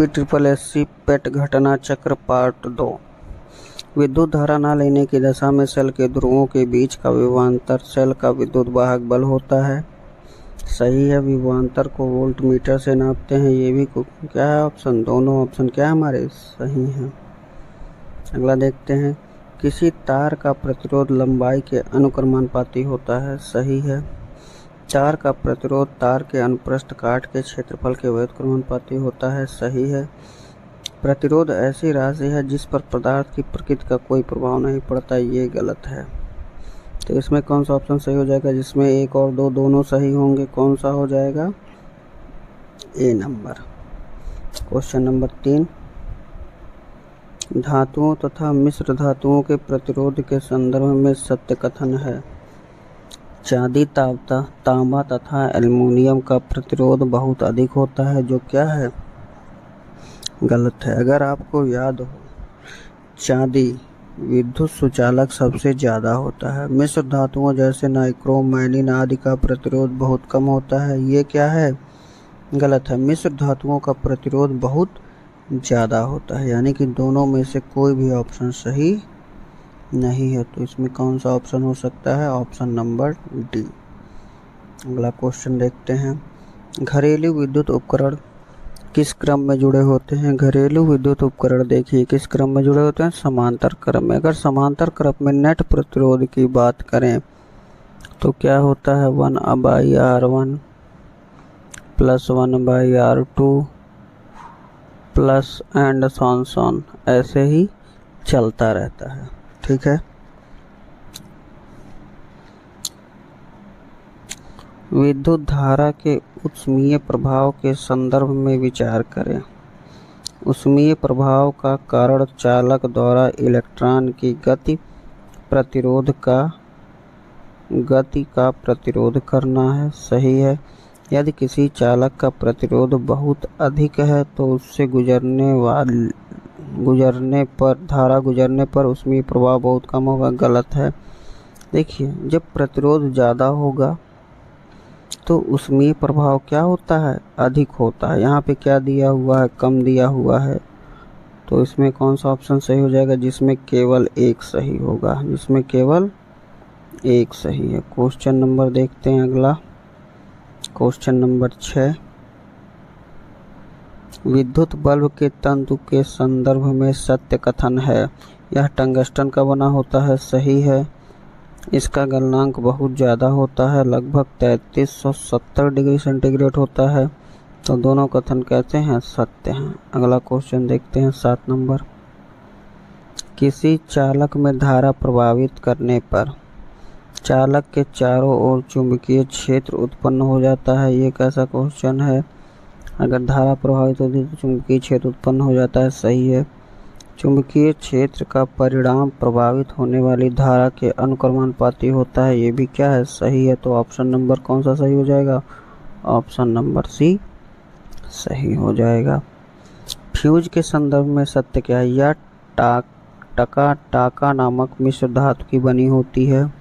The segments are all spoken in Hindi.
IPSS पेट घटना चक्र पार्ट 2। विद्युत धारा न लेने की दशा में सेल के ध्रुवों के बीच का विभवांतर सेल का विद्युत वाहक बल होता है। सही है। विभवांतर को वोल्ट मीटर से नापते हैं। ये भी क्या है ऑप्शन, दोनों ऑप्शन क्या है हमारे सही हैं। अगला देखते हैं, किसी तार का प्रतिरोध लंबाई के अनुक्रमानुपाती होता है। सही है। तार का प्रतिरोध तार के अनुप्रस्थ काट के क्षेत्रफल के व्युत्क्रमानुपाती होता है। सही है। प्रतिरोध ऐसी राशि है जिस पर पदार्थ की प्रकृति का कोई प्रभाव नहीं पड़ता। ये गलत है। तो इसमें कौन सा ऑप्शन सही हो जाएगा? जिसमें 1 और 2 दोनों सही होंगे, कौन सा हो जाएगा? ए नंबर। क्वेश्चन नंबर 3, धातुओं तथा मिश्र धातुओं के प्रतिरोध के संदर्भ में सत्य कथन है। चांदी, तांबा तथा एल्युमिनियम का प्रतिरोध बहुत अधिक होता है, जो क्या है? गलत है। अगर आपको याद हो, चांदी विद्युत सुचालक सबसे ज़्यादा होता है। मिश्र धातुओं जैसे नाइक्रोम, मैग्नीज आदि का प्रतिरोध बहुत कम होता है। ये क्या है? गलत है। मिश्र धातुओं का प्रतिरोध बहुत ज़्यादा होता है, यानी कि दोनों में से कोई भी ऑप्शन सही नहीं है। तो इसमें कौन सा ऑप्शन हो सकता है? Option number D. अगला क्वेश्चन देखते हैं, घरेलू विद्युत उपकरण किस क्रम में जुड़े होते हैं? घरेलू विद्युत उपकरण देखिए किस क्रम में जुड़े होते हैं? समांतर क्रम में। अगर समांतर क्रम में नेट प्रतिरोध की बात करें तो क्या होता है? 1/R1 plus 1/R2 plus and sworn ऐसे ही चलता रहता है। ठीक है। विद्युत धारा के ऊष्मीय प्रभाव के संदर्भ में विचार करें। ऊष्मीय प्रभाव का कारण चालक द्वारा इलेक्ट्रॉन की गति का प्रतिरोध करना है। सही है। यदि किसी चालक का प्रतिरोध बहुत अधिक है तो उससे धारा गुजरने पर ऊष्मीय प्रभाव बहुत कम होगा। गलत है। देखिए, जब प्रतिरोध ज़्यादा होगा तो ऊष्मीय प्रभाव क्या होता है? अधिक होता है। यहाँ पे क्या दिया हुआ है? कम दिया हुआ है। तो इसमें कौन सा ऑप्शन सही हो जाएगा? जिसमें केवल एक सही होगा। जिसमें केवल एक सही है। क्वेश्चन नंबर देखते हैं अगला, क्वेश्चन नंबर 6, विद्युत बल्ब के तंतु के संदर्भ में सत्य कथन है। यह टंगस्टन का बना होता है। सही है। इसका गलनांक बहुत ज़्यादा होता है, लगभग 3370 डिग्री सेंटीग्रेड होता है। तो दोनों कथन कहते हैं सत्य हैं। अगला क्वेश्चन देखते हैं 7 नंबर, किसी चालक में धारा प्रभावित करने पर चालक के चारों ओर चुंबकीय क्षेत्र उत्पन्न हो जाता है। ये कैसा क्वेश्चन है? अगर धारा प्रभावित होती है तो चुंबकीय क्षेत्र उत्पन्न हो जाता है। सही है। चुंबकीय क्षेत्र का परिणाम प्रभावित होने वाली धारा के अनुक्रमानुपाती होता है। ये भी क्या है? सही है। तो ऑप्शन नंबर कौन सा सही हो जाएगा? ऑप्शन नंबर सी सही हो जाएगा। फ्यूज के संदर्भ में सत्य क्या है? यह टाका नामक मिश्र धातु की बनी होती है।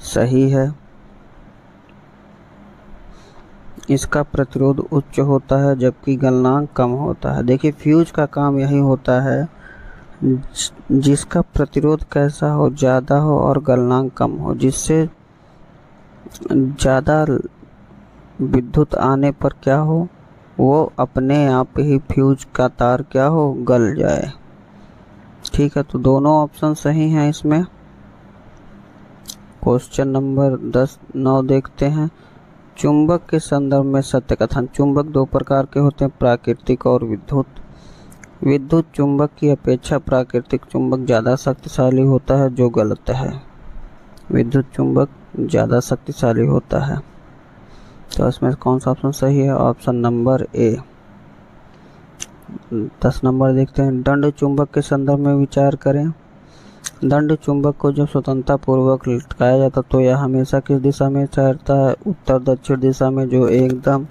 सही है। इसका प्रतिरोध उच्च होता है जबकि गलनांक कम होता है। देखिए, फ्यूज का काम यही होता है जिसका प्रतिरोध कैसा हो? ज़्यादा हो और गलनांक कम हो, जिससे ज़्यादा विद्युत आने पर क्या हो? वो अपने आप ही फ्यूज का तार क्या हो? गल जाए। ठीक है। तो दोनों ऑप्शन सही हैं इसमें। क्वेश्चन नंबर 9 देखते हैं, चुंबक के संदर्भ में सत्य कथन। चुंबक दो प्रकार के होते हैं, प्राकृतिक और विद्युत। विद्युत चुंबक की अपेक्षा प्राकृतिक चुंबक ज़्यादा शक्तिशाली होता है, जो गलत है। विद्युत चुंबक ज़्यादा शक्तिशाली होता है। तो इसमें कौन सा ऑप्शन सही है? Option number A. 10 नंबर देखते हैं, दंड चुंबक के संदर्भ में विचार करें। दंड चुंबक को जब स्वतंत्रता पूर्वक लटकाया जाता तो यह हमेशा किस दिशा में तैरता है? उत्तर दक्षिण दिशा में, जो एकदम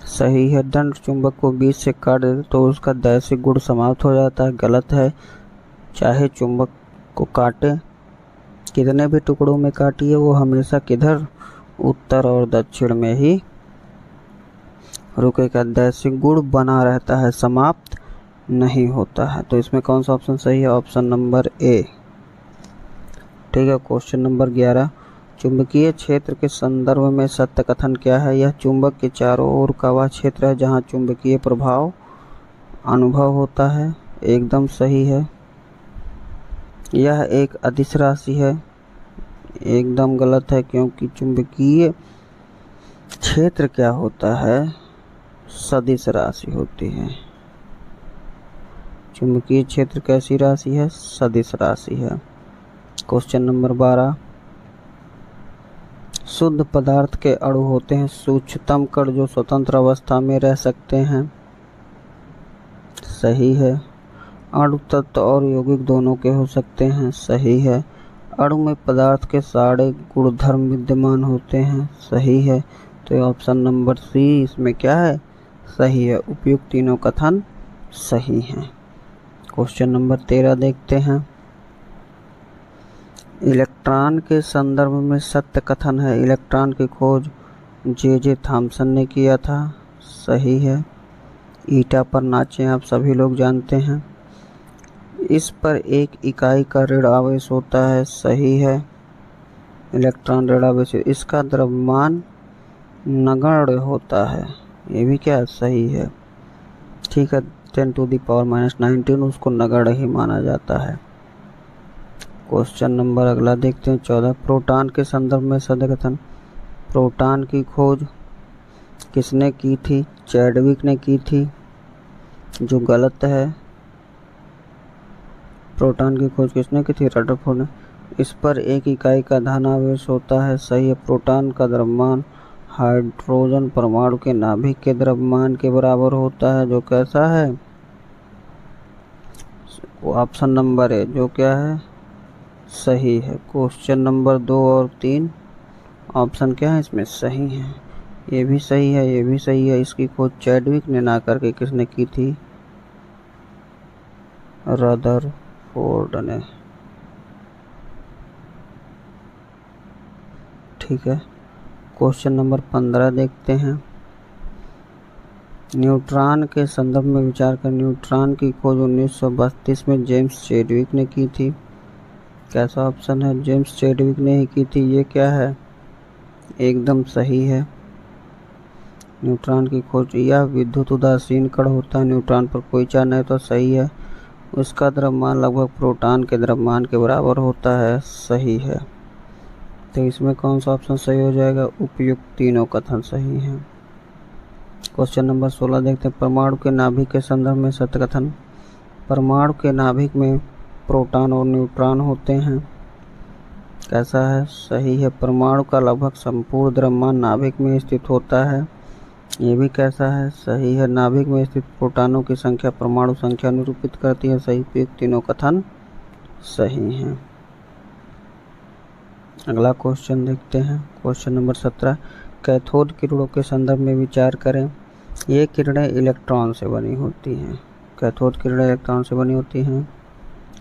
सही है। दंड चुंबक को बीच से काट देते तो उसका दैशिक गुण समाप्त हो जाता है। गलत है। चाहे चुंबक को काटे, कितने भी टुकड़ों में काटिए, वो हमेशा किधर? उत्तर और दक्षिण में ही रुके का दैसिक गुण बना रहता है, समाप्त नहीं होता है। तो इसमें कौन सा ऑप्शन सही है? Option number A. ठीक है, क्वेश्चन नंबर 11, चुंबकीय क्षेत्र के संदर्भ में सत्य कथन क्या है? यह चुंबक के चारों ओर का वह क्षेत्र है जहाँ चुंबकीय प्रभाव अनुभव होता है। एकदम सही है। यह एक अदिश राशि है। एकदम गलत है, क्योंकि चुंबकीय क्षेत्र क्या होता है? सदिश राशि होती है। चुंबकीय क्षेत्र कैसी राशि है? सदिश राशि है। क्वेश्चन नंबर 12, शुद्ध पदार्थ के अणु होते हैं सूक्ष्मतम कण जो स्वतंत्र अवस्था में रह सकते हैं। सही है। अणु तत्व और यौगिक दोनों के हो सकते हैं। सही है। अणु में पदार्थ के सारे गुणधर्म विद्यमान होते हैं। सही है। तो ऑप्शन नंबर सी इसमें क्या है? सही है। उपयुक्त तीनों कथन सही हैं। क्वेश्चन नंबर 13 देखते हैं। इलेक्ट्रॉन के संदर्भ में सत्य कथन है। इलेक्ट्रॉन की खोज जे थॉमसन ने किया था। सही है। ईटा पर नाचें आप सभी लोग जानते हैं। इस पर एक इकाई का ऋण आवेश होता है। सही है। इलेक्ट्रॉन ऋण आवेश, इसका द्रव्यमान नगण्य होता है। ये भी क्या सही है। ठीक है, 10⁻⁻19 उसको नगण्य ही माना जाता है। क्वेश्चन नंबर अगला देखते हैं 14, प्रोटॉन के संदर्भ में सत्य कथन। प्रोटॉन की खोज किसने की थी? चैडविक ने की थी, जो गलत है। प्रोटॉन की खोज किसने की थी? रदरफोर्ड ने। इस पर एक इकाई का धन आवेश होता है। सही है। प्रोटॉन का द्रव्यमान हाइड्रोजन परमाणु के नाभिक के द्रव्यमान के बराबर होता है, जो कैसा है? ऑप्शन नंबर ए, जो क्या है? सही है। क्वेश्चन नंबर 2 और 3 ऑप्शन क्या है इसमें? सही है। ये भी सही है, ये भी सही है। इसकी खोज चैडविक ने ना करके किसने की थी? रदरफोर्ड ने। ठीक है। क्वेश्चन नंबर 15 देखते हैं। न्यूट्रॉन के संदर्भ में विचार कर। न्यूट्रॉन की खोज 1932 में जेम्स चैडविक ने की थी। कैसा ऑप्शन है? जेम्स चैडविक ने ही की थी। ये क्या है? एकदम सही है। न्यूट्रॉन की खोज, यह विद्युत उदासीन कण होता है। न्यूट्रॉन पर कोई चार्ज नहीं, तो सही है। उसका द्रव्यमान लगभग प्रोटॉन के द्रव्यमान के बराबर होता है। सही है। तो इसमें कौन सा ऑप्शन सही हो जाएगा? उपयुक्त तीनों कथन सही हैं। क्वेश्चन नंबर 16 देखते हैं। परमाणु के नाभिक के संदर्भ में सत्य कथन। परमाणु के नाभिक में प्रोटॉन और न्यूट्रॉन होते हैं। कैसा है? सही है। परमाणु का लगभग संपूर्ण द्रव्यमान नाभिक में स्थित होता है। ये भी कैसा है? सही है। नाभिक में स्थित प्रोटॉनों की संख्या परमाणु संख्या निरूपित करती है। सही। उपयुक्त तीनों कथन सही हैं। अगला क्वेश्चन देखते हैं। क्वेश्चन नंबर 17, कैथोड किरणों के संदर्भ में विचार करें। ये किरणें इलेक्ट्रॉन से बनी होती हैं। कैथोड किरणें इलेक्ट्रॉन से बनी होती हैं।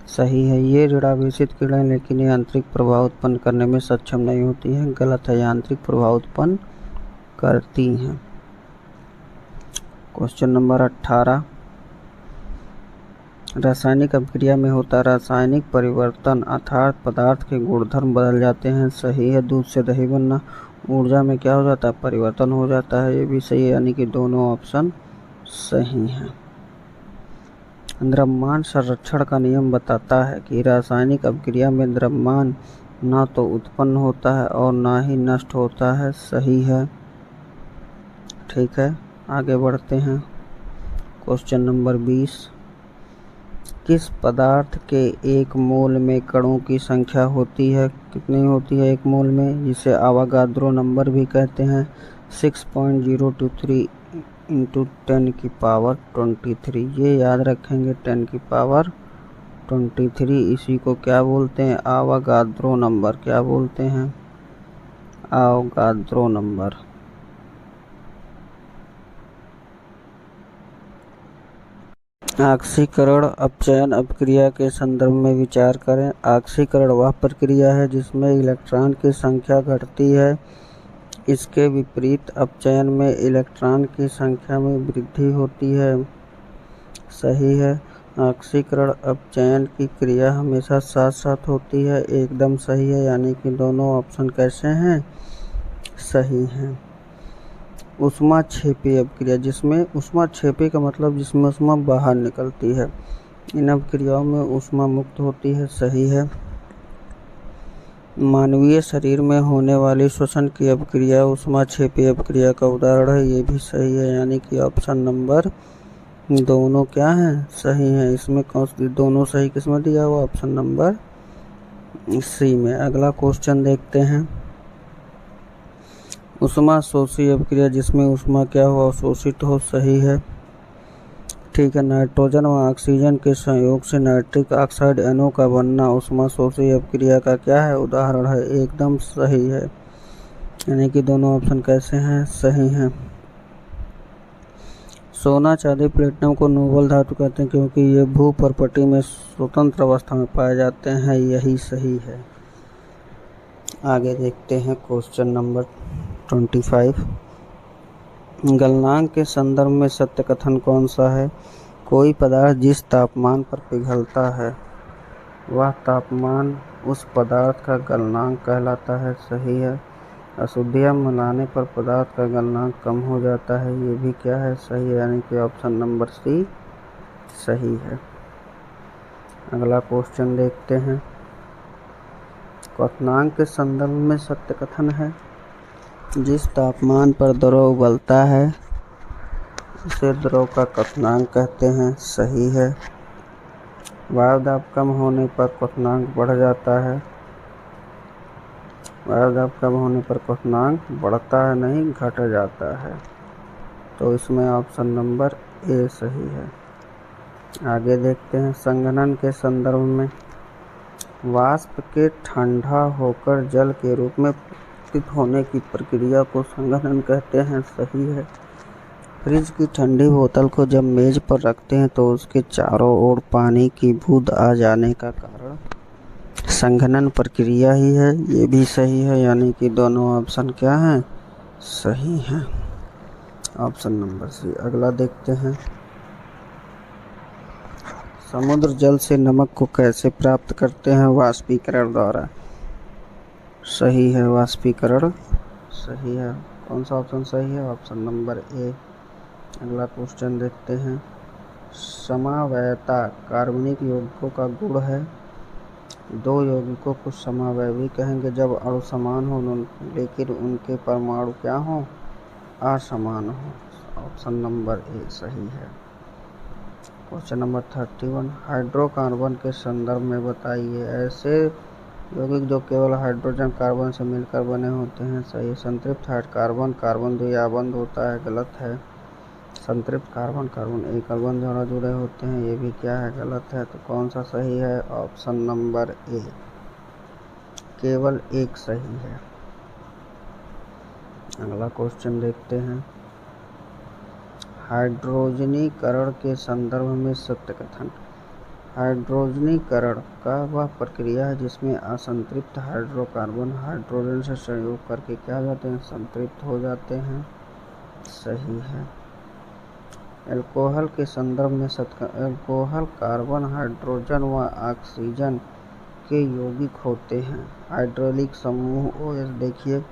सही है। ये ऋणावेशित किरणें लेकिन ये आंतरिक प्रभाव उत्पन्न करने में सक्षम नहीं होती हैं। गलत है। आंतरिक प्रभाव उत्पन्न करती हैं। क्वेश्चन नंबर 18, रासायनिक अभिक्रिया में होता रासायनिक परिवर्तन अर्थात पदार्थ के गुणधर्म बदल जाते हैं। सही है। दूध से दही बनना, ऊर्जा में क्या हो जाता है? परिवर्तन हो जाता है। ये भी सही है, यानी कि दोनों ऑप्शन सही हैं। द्रव्यमान संरक्षण का नियम बताता है कि रासायनिक अभिक्रिया में द्रव्यमान न तो उत्पन्न होता है और न ही नष्ट होता है। सही है। ठीक है, आगे बढ़ते हैं। क्वेश्चन नंबर 20, किस पदार्थ के एक मोल में कणों की संख्या होती है? कितनी होती है एक मोल में? जिसे आवागाद्रो नंबर भी कहते हैं। 6.023 × 10⁻23। ये याद रखेंगे, 10⁻23। इसी को क्या बोलते हैं? आवागाद्रो नंबर। क्या बोलते हैं? आवागाद्रो नंबर। ऑक्सीकरण अपचयन अभिक्रिया के संदर्भ में विचार करें। ऑक्सीकरण वह प्रक्रिया है जिसमें इलेक्ट्रॉन की संख्या घटती है इसके विपरीत अपचयन में इलेक्ट्रॉन की संख्या में वृद्धि होती है। सही है। ऑक्सीकरण अपचयन की क्रिया हमेशा साथ साथ होती है। एकदम सही है, यानी कि दोनों ऑप्शन कैसे हैं, सही हैं। ऊष्माक्षेपी अपक्रिया, जिसमें ऊष्माक्षेपी का मतलब जिसमें ऊष्मा बाहर निकलती है, इन अपक्रियाओं में ऊष्मा मुक्त होती है। सही है। मानवीय शरीर में होने वाली श्वसन की अपक्रिया ऊष्माक्षेपी अपक्रिया का उदाहरण है। ये भी सही है, यानी कि ऑप्शन नंबर दोनों क्या हैं, सही हैं। इसमें कौन सी दोनों सही किस्में दिया हुआ, ऑप्शन नंबर सी में। अगला क्वेश्चन देखते हैं। ऊष्मा शोषी अपक्रिया, जिसमें ऊष्मा क्या हो, अवशोषित हो। सही है। ठीक है। नाइट्रोजन व ऑक्सीजन के संयोग से नाइट्रिक ऑक्साइड NO का बनना ऊष्मा शोषी अपक्रिया का क्या है, उदाहरण है। एकदम सही है, यानी कि दोनों ऑप्शन कैसे हैं, सही हैं। सोना, चांदी, प्लेटिनम को नोबल धातु कहते हैं क्योंकि ये भूपर्पटी में स्वतंत्र अवस्था में पाए जाते हैं। यही सही है। आगे देखते हैं क्वेश्चन नंबर 25। गलनांक के संदर्भ में सत्य कथन कौन सा है। कोई पदार्थ जिस तापमान पर पिघलता है वह तापमान उस पदार्थ का गलनांक कहलाता है। सही है। अशुद्धियाँ मिलाने पर पदार्थ का गलनांक कम हो जाता है। ये भी क्या है, सही है, यानी कि ऑप्शन नंबर सी सही है। अगला क्वेश्चन देखते हैं। क्वथनांक के संदर्भ में सत्य कथन है। जिस तापमान पर द्रव उबलता है उसे द्रव का क्वथनांक कहते हैं। सही है। वायु दाब कम होने पर क्वथनांक बढ़ जाता है। वायु दाब कम होने पर क्वथनांक बढ़ता है, नहीं घट जाता है। तो इसमें ऑप्शन नंबर ए सही है। आगे देखते हैं। संघनन के संदर्भ में वाष्प के ठंडा होकर जल के रूप में परिवर्तित होने की प्रक्रिया को संघनन कहते हैं। सही है। फ्रिज की ठंडी बोतल को जब मेज पर रखते हैं तो उसके चारों ओर पानी की बूंद आ जाने का कारण संघनन प्रक्रिया ही है। ये भी सही है, यानी कि दोनों ऑप्शन क्या हैं, सही हैं। Option number C. अगला देखते हैं। समुद्र जल से नमक को कैसे प्राप्त करते हैं, वाष्पीकरण द्वारा। सही है, वाष्पीकरण सही है। कौन सा ऑप्शन सही है, ऑप्शन नंबर ए। अगला क्वेश्चन देखते हैं। समवायता कार्बनिक यौगिकों का गुण है। दो यौगिकों को समवायवी कहेंगे जब अणु समान हो लेकिन उनके परमाणु क्या हो, असमान हो। ऑप्शन नंबर ए सही है। Question number 31। हाइड्रोकार्बन के संदर्भ में बताइए। ऐसे यौगिक जो केवल हाइड्रोजन कार्बन से मिलकर बने होते हैं। सही। संतृप्त कार्बन कार्बन द्विआबंध होता है। गलत है। संतृप्त कार्बन कार्बन एकल बंध द्वारा जुड़े होते हैं। ये भी क्या है, गलत है। तो कौन सा सही है, ऑप्शन नंबर ए केवल एक सही है। अगला क्वेश्चन देखते हैं। हाइड्रोजनीकरण के संदर्भ में सत्य कथन। हाइड्रोजनीकरण का वह प्रक्रिया है जिसमें असंतृप्त हाइड्रोकार्बन हाइड्रोजन से संयोग करके क्या हो जाते हैं, संतृप्त हो जाते हैं। सही है। एल्कोहल के संदर्भ में एल्कोहल कार्बन हाइड्रोजन व ऑक्सीजन के यौगिक होते हैं। हाइड्रोलिक समूह OH देखिए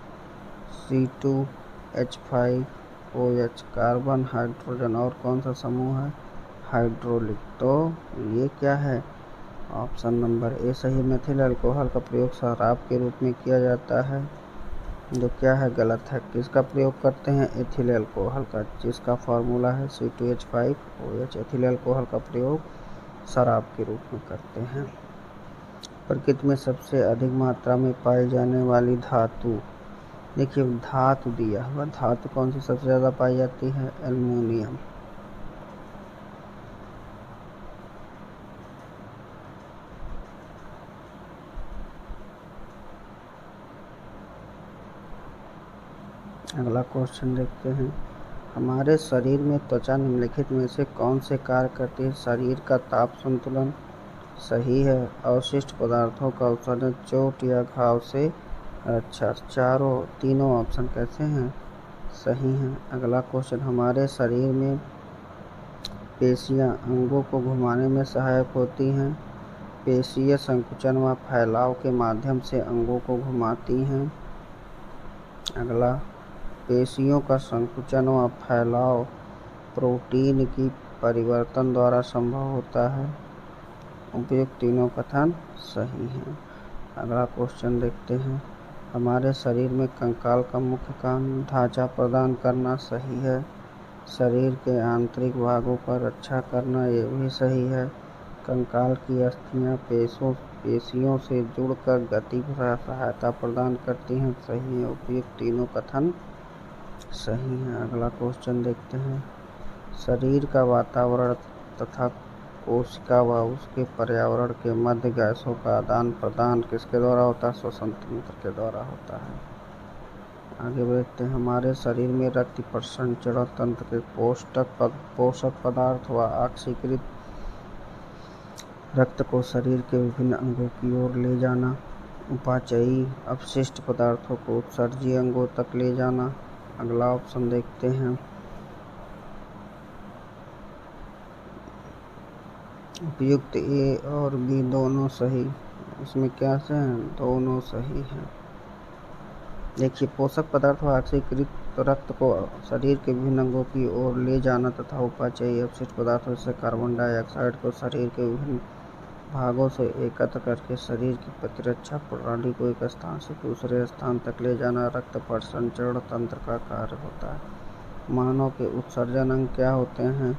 C2H5OH कार्बन हाइड्रोजन और कौन सा समूह है, हाइड्रोलिक। तो ये क्या है, ऑप्शन नंबर ए सही। मेथिल अल्कोहल का प्रयोग शराब के रूप में किया जाता है, जो क्या है, गलत है। किसका प्रयोग करते हैं, एथिल अल्कोहल का, जिसका फार्मूला है C2H5OH। एथिल अल्कोहल का प्रयोग शराब के रूप में करते हैं। प्रकृति में सबसे अधिक मात्रा में पाई जाने वाली धातु, देखिए धातु दिया हुआ, धातु कौन सी सबसे ज़्यादा पाई जाती है, एल्युमिनियम। अगला क्वेश्चन देखते हैं। हमारे शरीर में त्वचा निम्नलिखित में से कौन से कार्य करती है, शरीर का ताप संतुलन। सही है। अवशिष्ट पदार्थों का उत्सर्जन चोट या घाव से अच्छा, चारों तीनों ऑप्शन कैसे हैं, सही हैं। अगला क्वेश्चन, हमारे शरीर में पेशियां अंगों को घुमाने में सहायक होती हैं। पेशीय संकुचन व फैलाव के माध्यम से अंगों को घुमाती हैं। अगला, पेशियों का संकुचन व फैलाव प्रोटीन की परिवर्तन द्वारा संभव होता है। उपयुक्त तीनों कथन सही हैं। अगला क्वेश्चन देखते हैं, हमारे शरीर में कंकाल का मुख्य काम ढांचा प्रदान करना, सही है। शरीर के आंतरिक भागों का रक्षा करना, ये भी सही है। कंकाल की अस्थियां पेशियों से जुड़कर गति को सहायता प्रदान करती हैं, सही है। उपयुक्त तीनों कथन सही हैं। अगला क्वेश्चन देखते हैं, शरीर का वातावरण तथा कोशिका व उसके पर्यावरण के मध्य गैसों का आदान प्रदान किसके द्वारा होता है, श्वसन तंत्र के द्वारा होता है। आगे देखते हैं, हमारे शरीर में रक्त प्रसंचरण तंत्र के पोषक पदार्थ व ऑक्सीकृत रक्त को शरीर के विभिन्न अंगों की ओर ले जाना, उपाचयी अपशिष्ट पदार्थों को उत्सर्जीय अंगों तक ले जाना। अगला ऑप्शन देखते हैं, उपयुक्त ए और बी दोनों सही। इसमें क्या से हैं, दोनों सही हैं। देखिए, पोषक पदार्थ व ऑक्सीकृत रक्त को शरीर के विभिन्न अंगों की ओर ले जाना तथा उपाचयी अपशिष्ट पदार्थों से कार्बन डाइऑक्साइड को शरीर के विभिन्न भागों से एकत्र करके शरीर की प्रतिरक्षा प्रणाली को एक स्थान से दूसरे स्थान तक ले जाना रक्त प्रसंचरण तंत्र का कार्य होता है। मानव के उत्सर्जन अंग क्या होते हैं,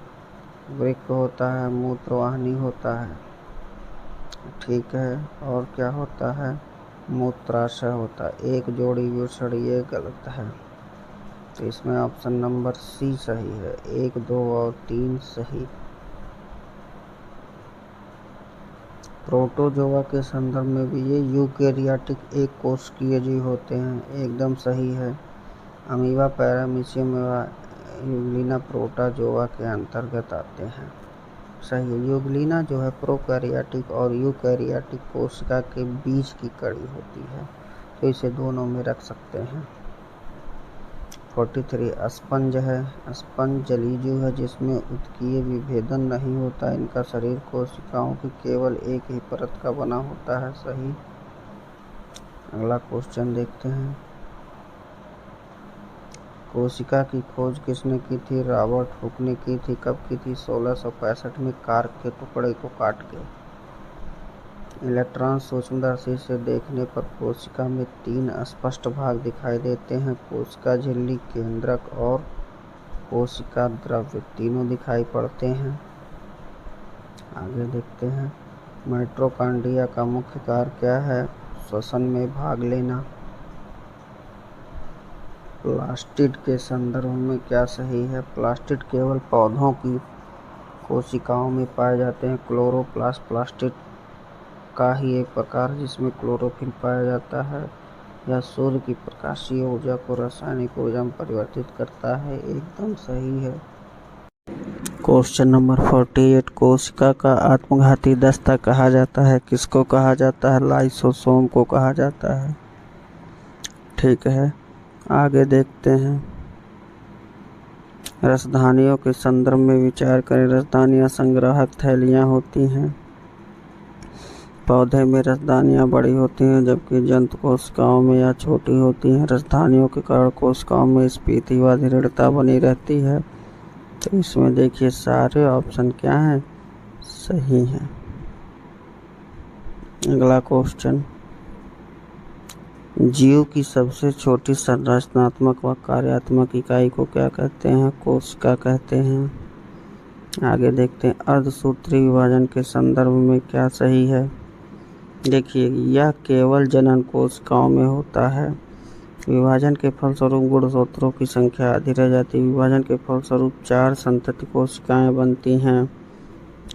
वृक्क होता है, मूत्रवाहिनी होता है, ठीक है, और क्या होता है, मूत्राशय होता है। एक जोड़ी वृषण, ये गलत है, तो इसमें ऑप्शन नंबर सी सही है। 1, 2 और 3 सही। प्रोटोजोआ के संदर्भ में भी ये यूकेरियोटिक एक कोशिकीय जीव होते हैं, एकदम सही है। अमीबा, पैरामीशियम व यूग्लिना प्रोटोजोआ के अंतर्गत आते हैं, सही है। यूग्लिना जो है प्रोकैरियोटिक और यूकैरियोटिक कोशिका के बीच की कड़ी होती है, तो इसे दोनों में रख सकते हैं। 43, स्पंज है। स्पंज जलीय जीव है जिसमें उत्कीय विभेदन नहीं होता। इनका शरीर कोशिकाओं की केवल एक ही परत का बना होता है, सही। अगला क्वेश्चन देखते हैं, कोशिका की खोज किसने की थी, रॉबर्ट हुक ने की थी। कब की थी, 1665 में कार्क के टुकड़े को काट के। इलेक्ट्रॉन सूक्ष्मदर्शी से देखने पर कोशिका में 3 स्पष्ट भाग दिखाई देते हैं, कोशिका झिल्ली, केंद्रक और कोशिका द्रव्य, तीनों दिखाई पड़ते हैं। आगे देखते हैं, माइटोकॉन्ड्रिया का मुख्य कार्य क्या है, श्वसन में भाग लेना। प्लास्टिड के संदर्भ में क्या सही है, प्लास्टिड केवल पौधों की कोशिकाओं में पाए जाते हैं। क्लोरोप्लास्ट प्लास्टिड का ही एक प्रकार जिसमें क्लोरोफिल पाया जाता है। यह सूर्य की प्रकाशीय ऊर्जा को रासायनिक ऊर्जा में परिवर्तित करता है, एकदम सही है। क्वेश्चन नंबर 48, कोशिका का आत्मघाती दस्ता कहा जाता है, किसको कहा जाता है, लाइसोसोम को कहा जाता है, ठीक है। आगे देखते हैं, रसधानियों के संदर्भ में विचार करें। रसधानियां संग्राहक थैलियां होती हैं। पौधे में रसधानियां बड़ी होती हैं जबकि जंतु कोशिकाओं में या छोटी होती हैं। रसधानियों के कारण कोशिकाओं में स्फीति व दृढ़ता बनी रहती है, तो इसमें देखिए सारे ऑप्शन क्या हैं, सही हैं। अगला क्वेश्चन, जीव की सबसे छोटी संरचनात्मक व कार्यात्मक इकाई को क्या कहते हैं, कोशिका कहते हैं। आगे देखते हैं, अर्धसूत्री विभाजन के संदर्भ में क्या सही है। देखिए, यह केवल जनन कोशिकाओं में होता है। विभाजन के फलस्वरूप गुणसूत्रों की संख्या अधिक रह जाती है। विभाजन के फलस्वरूप 4 संतति कोशिकाएं बनती हैं।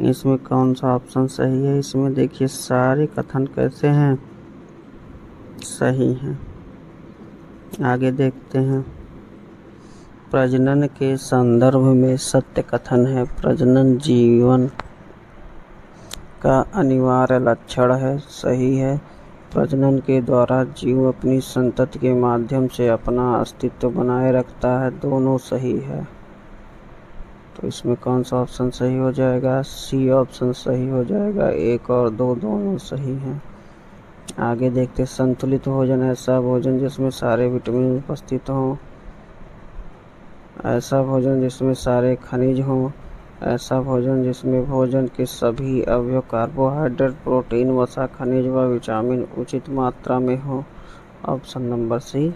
इसमें कौन सा ऑप्शन सही है, इसमें देखिए सारे कथन कैसे हैं, सही हैं। आगे देखते हैं, प्रजनन के संदर्भ में सत्य कथन है। प्रजनन जीवन का अनिवार्य लक्षण है, सही है। प्रजनन के द्वारा जीव अपनी संतति के माध्यम से अपना अस्तित्व बनाए रखता है, दोनों सही है। तो इसमें कौन सा ऑप्शन सही हो जाएगा? सी ऑप्शन सही हो जाएगा। 1 और 2 दोनों सही हैं। आगे देखते, संतुलित भोजन ऐसा भोजन जिसमें सारे विटामिन उपस्थित हों, ऐसा भोजन जिसमें सारे खनिज हों, ऐसा भोजन जिसमें भोजन के सभी अवयव कार्बोहाइड्रेट, प्रोटीन, वसा, खनिज व विटामिन उचित मात्रा में हो। ऑप्शन नंबर सी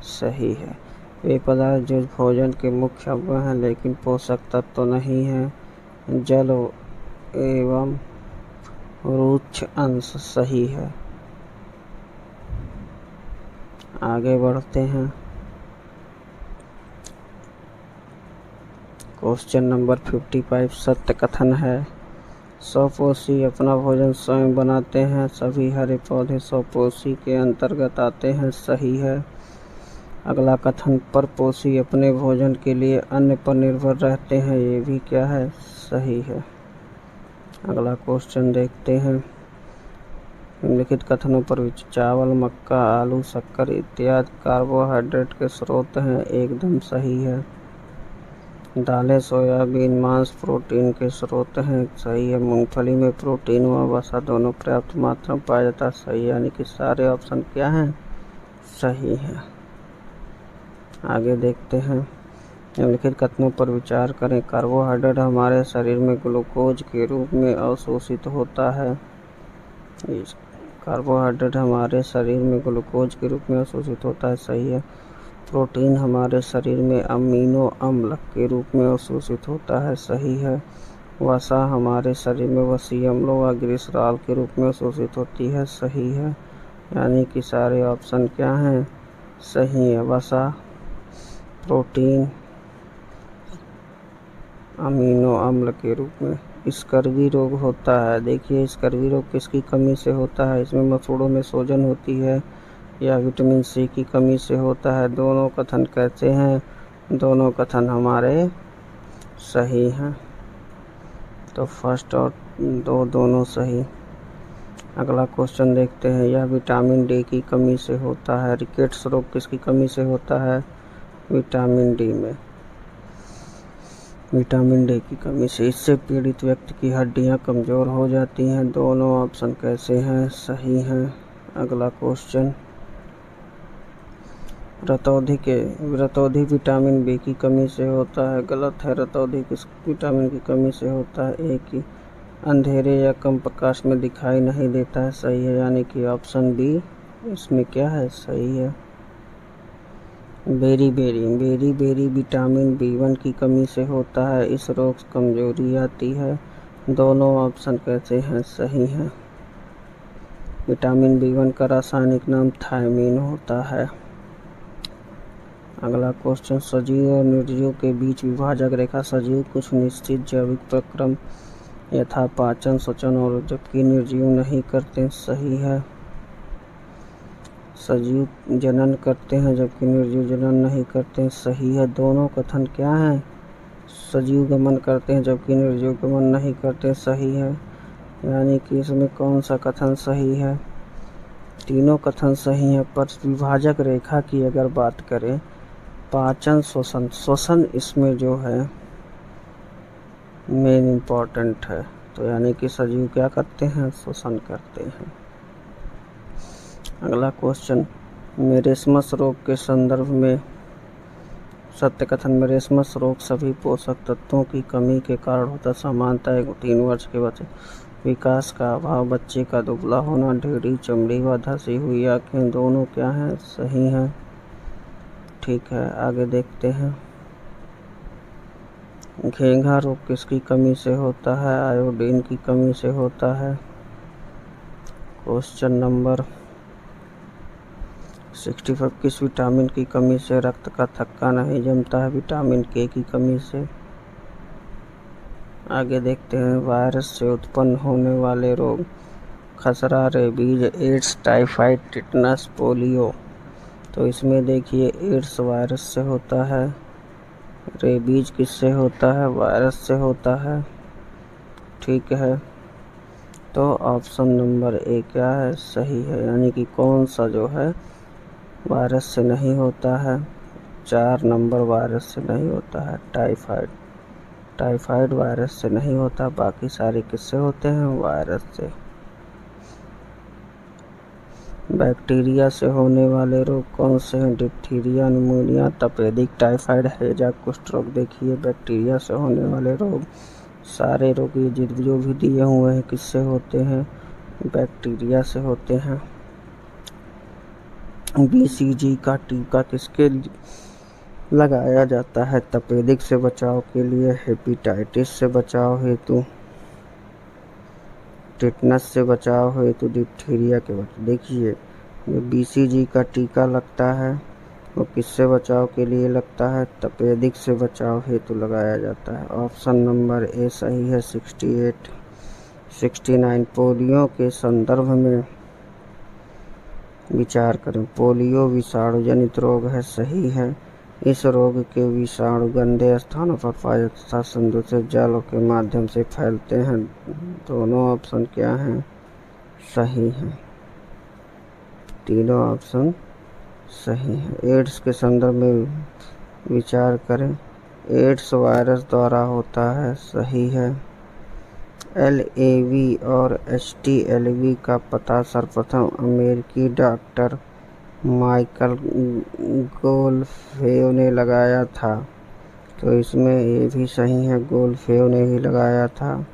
सही है। वे पदार्थ जो भोजन के मुख्य अवयव हैं लेकिन पोषक तत्व तो नहीं हैं। जल एवं रुक्ष अंश सही है। आगे बढ़ते हैं। क्वेश्चन नंबर 55 सत्य कथन है। स्वपोषी अपना भोजन स्वयं बनाते हैं। सभी हरे पौधे स्वपोषी के अंतर्गत आते हैं। सही है। अगला कथन, परपोषी अपने भोजन के लिए अन्य पर निर्भर रहते हैं। ये भी क्या है? सही है। अगला क्वेश्चन देखते हैं। निम्नलिखित कथनों पर चावल, मक्का, आलू, शक्कर इत्यादि कार्बोहाइड्रेट के स्रोत हैं। एकदम सही है। दालें, सोयाबीन, मांस प्रोटीन के स्रोत हैं। सही है। मूंगफली में प्रोटीन व वसा दोनों पर्याप्त मात्रा में पाया जाता है। सही है। यानी कि सारे ऑप्शन क्या हैं? सही है। आगे देखते हैं। निम्नलिखित कथनों पर विचार करें। कार्बोहाइड्रेट हमारे शरीर में ग्लूकोज के रूप में अवशोषित होता है। कार्बोहाइड्रेट हमारे शरीर में ग्लूकोज के रूप में अवशोषित होता है। सही है। प्रोटीन हमारे शरीर में अमीनो अम्ल के रूप में अवशोषित होता है। सही है। वसा हमारे शरीर में वसीय अम्लों व ग्लिसरॉल के रूप में अवशोषित होती है। सही है। यानी कि सारे ऑप्शन क्या हैं? सही है। वसा, प्रोटीन, अमीनो अम्ल के रूप में। स्कर्वी रोग होता है। देखिए, स्कर्वी रोग किसकी कमी से होता है? इसमें मसूड़ों में सूजन होती है या विटामिन सी की कमी से होता है। दोनों कथन कैसे हैं? दोनों कथन हमारे सही हैं। तो फर्स्ट और 2 दोनों सही। अगला क्वेश्चन देखते हैं। यह विटामिन डी की कमी से होता है। रिकेट्स रोग किसकी कमी से होता है? विटामिन डी में, विटामिन डी की कमी से। इससे पीड़ित व्यक्ति की हड्डियां कमज़ोर हो जाती हैं। दोनों ऑप्शन कैसे हैं? सही हैं। अगला क्वेश्चन, रतौंधी विटामिन बी की कमी से होता है। गलत है। रतौंधी किस विटामिन की कमी से होता है? ए की अंधेरे या कम प्रकाश में दिखाई नहीं देता है। सही है। यानी कि ऑप्शन बी इसमें क्या है? सही है। बेरी विटामिन B1 की कमी से होता है। इस रोग से कमजोरी आती है। दोनों ऑप्शन कैसे हैं? सही हैं। विटामिन B1 का रासायनिक नाम थायमीन होता है। अगला क्वेश्चन, सजीव और निर्जीव के बीच विभाजक रेखा। सजीव कुछ निश्चित जैविक प्रक्रम यथा पाचन, श्वसन और जबकि निर्जीव नहीं करते। सही है। सजीव जनन करते हैं जबकि निर्जीव जनन नहीं करते। सही है। दोनों कथन क्या हैं? सजीव गमन करते हैं जबकि निर्जीव गमन नहीं करते। सही है। यानी कि इसमें कौन सा कथन सही है? तीनों कथन सही हैं। पर विभाजक रेखा की अगर बात करें, पाचन, श्वसन इसमें जो है मेन इम्पॉर्टेंट है। तो यानी कि सजीव क्या करते हैं? श्वसन करते हैं। अगला क्वेश्चन, मेरेस्मस रोग के संदर्भ में सत्य कथन। मेरेस्मस रोग सभी पोषक तत्वों की कमी के कारण होता है। सामान्यतः 3 वर्ष के बच्चे विकास का अभाव, बच्चे का दुबला होना, टेढ़ी चमड़ी व धसी हुई आँखें दोनों क्या हैं? सही हैं। ठीक है। आगे देखते हैं। घेंघा रोग किसकी कमी से होता है? आयोडीन की कमी से होता है। क्वेश्चन नंबर 65 किस विटामिन की कमी से रक्त का थक्का नहीं जमता है? विटामिन के की कमी से। आगे देखते हैं। वायरस से उत्पन्न होने वाले रोग। खसरा, rabies, AIDS, typhoid, tetanus, polio. तो इसमें देखिए, एड्स वायरस से होता है। रेबीज किससे होता है? वायरस से होता है। ठीक है। तो ऑप्शन नंबर ए क्या है, सही है। यानी कि कौन सा जो है वायरस से नहीं होता है, 4 नंबर वायरस से नहीं होता है, टाइफाइड। टाइफाइड वायरस से नहीं होता, बाकी सारे किससे होते हैं, वायरस से। बैक्टीरिया से होने वाले रोग कौन से हैं, डिप्थीरिया, निमोनिया, तपेदिक, टाइफाइड, हैजा, कुष्ठ रोग। देखिए बैक्टीरिया से होने वाले रोग, सारे रोग ये जो भी दिए हुए हैं किससे होते हैं, बैक्टीरिया से होते हैं। BCG का टीका किसके लगाया जाता है, तपेदिक से बचाव के लिए, हेपेटाइटिस से बचाव हेतु, टिटनस से बचाव हेतु, डिप्थीरिया के बचाव। देखिए जो BCG का टीका लगता है वो किससे बचाव के लिए लगता है, तपेदिक से बचाव हेतु लगाया जाता है। ऑप्शन नंबर ए सही है। 68 69 पोलियो के संदर्भ में विचार करें। पोलियो विषाणु जनित रोग है, सही है। इस रोग के विषाणु गंदे स्थानों पर पाए तथा संदूषित जल के माध्यम से फैलते हैं। दोनों ऑप्शन क्या हैं, सही हैं। तीनों ऑप्शन सही है। एड्स के संदर्भ में विचार करें। एड्स वायरस द्वारा होता है, सही है। LAV और HTLV का पता सर्वप्रथम अमेरिकी डॉक्टर माइकल गोल्डफेव ने लगाया था, तो इसमें ये भी सही है, गोल्डफेव ने ही लगाया था।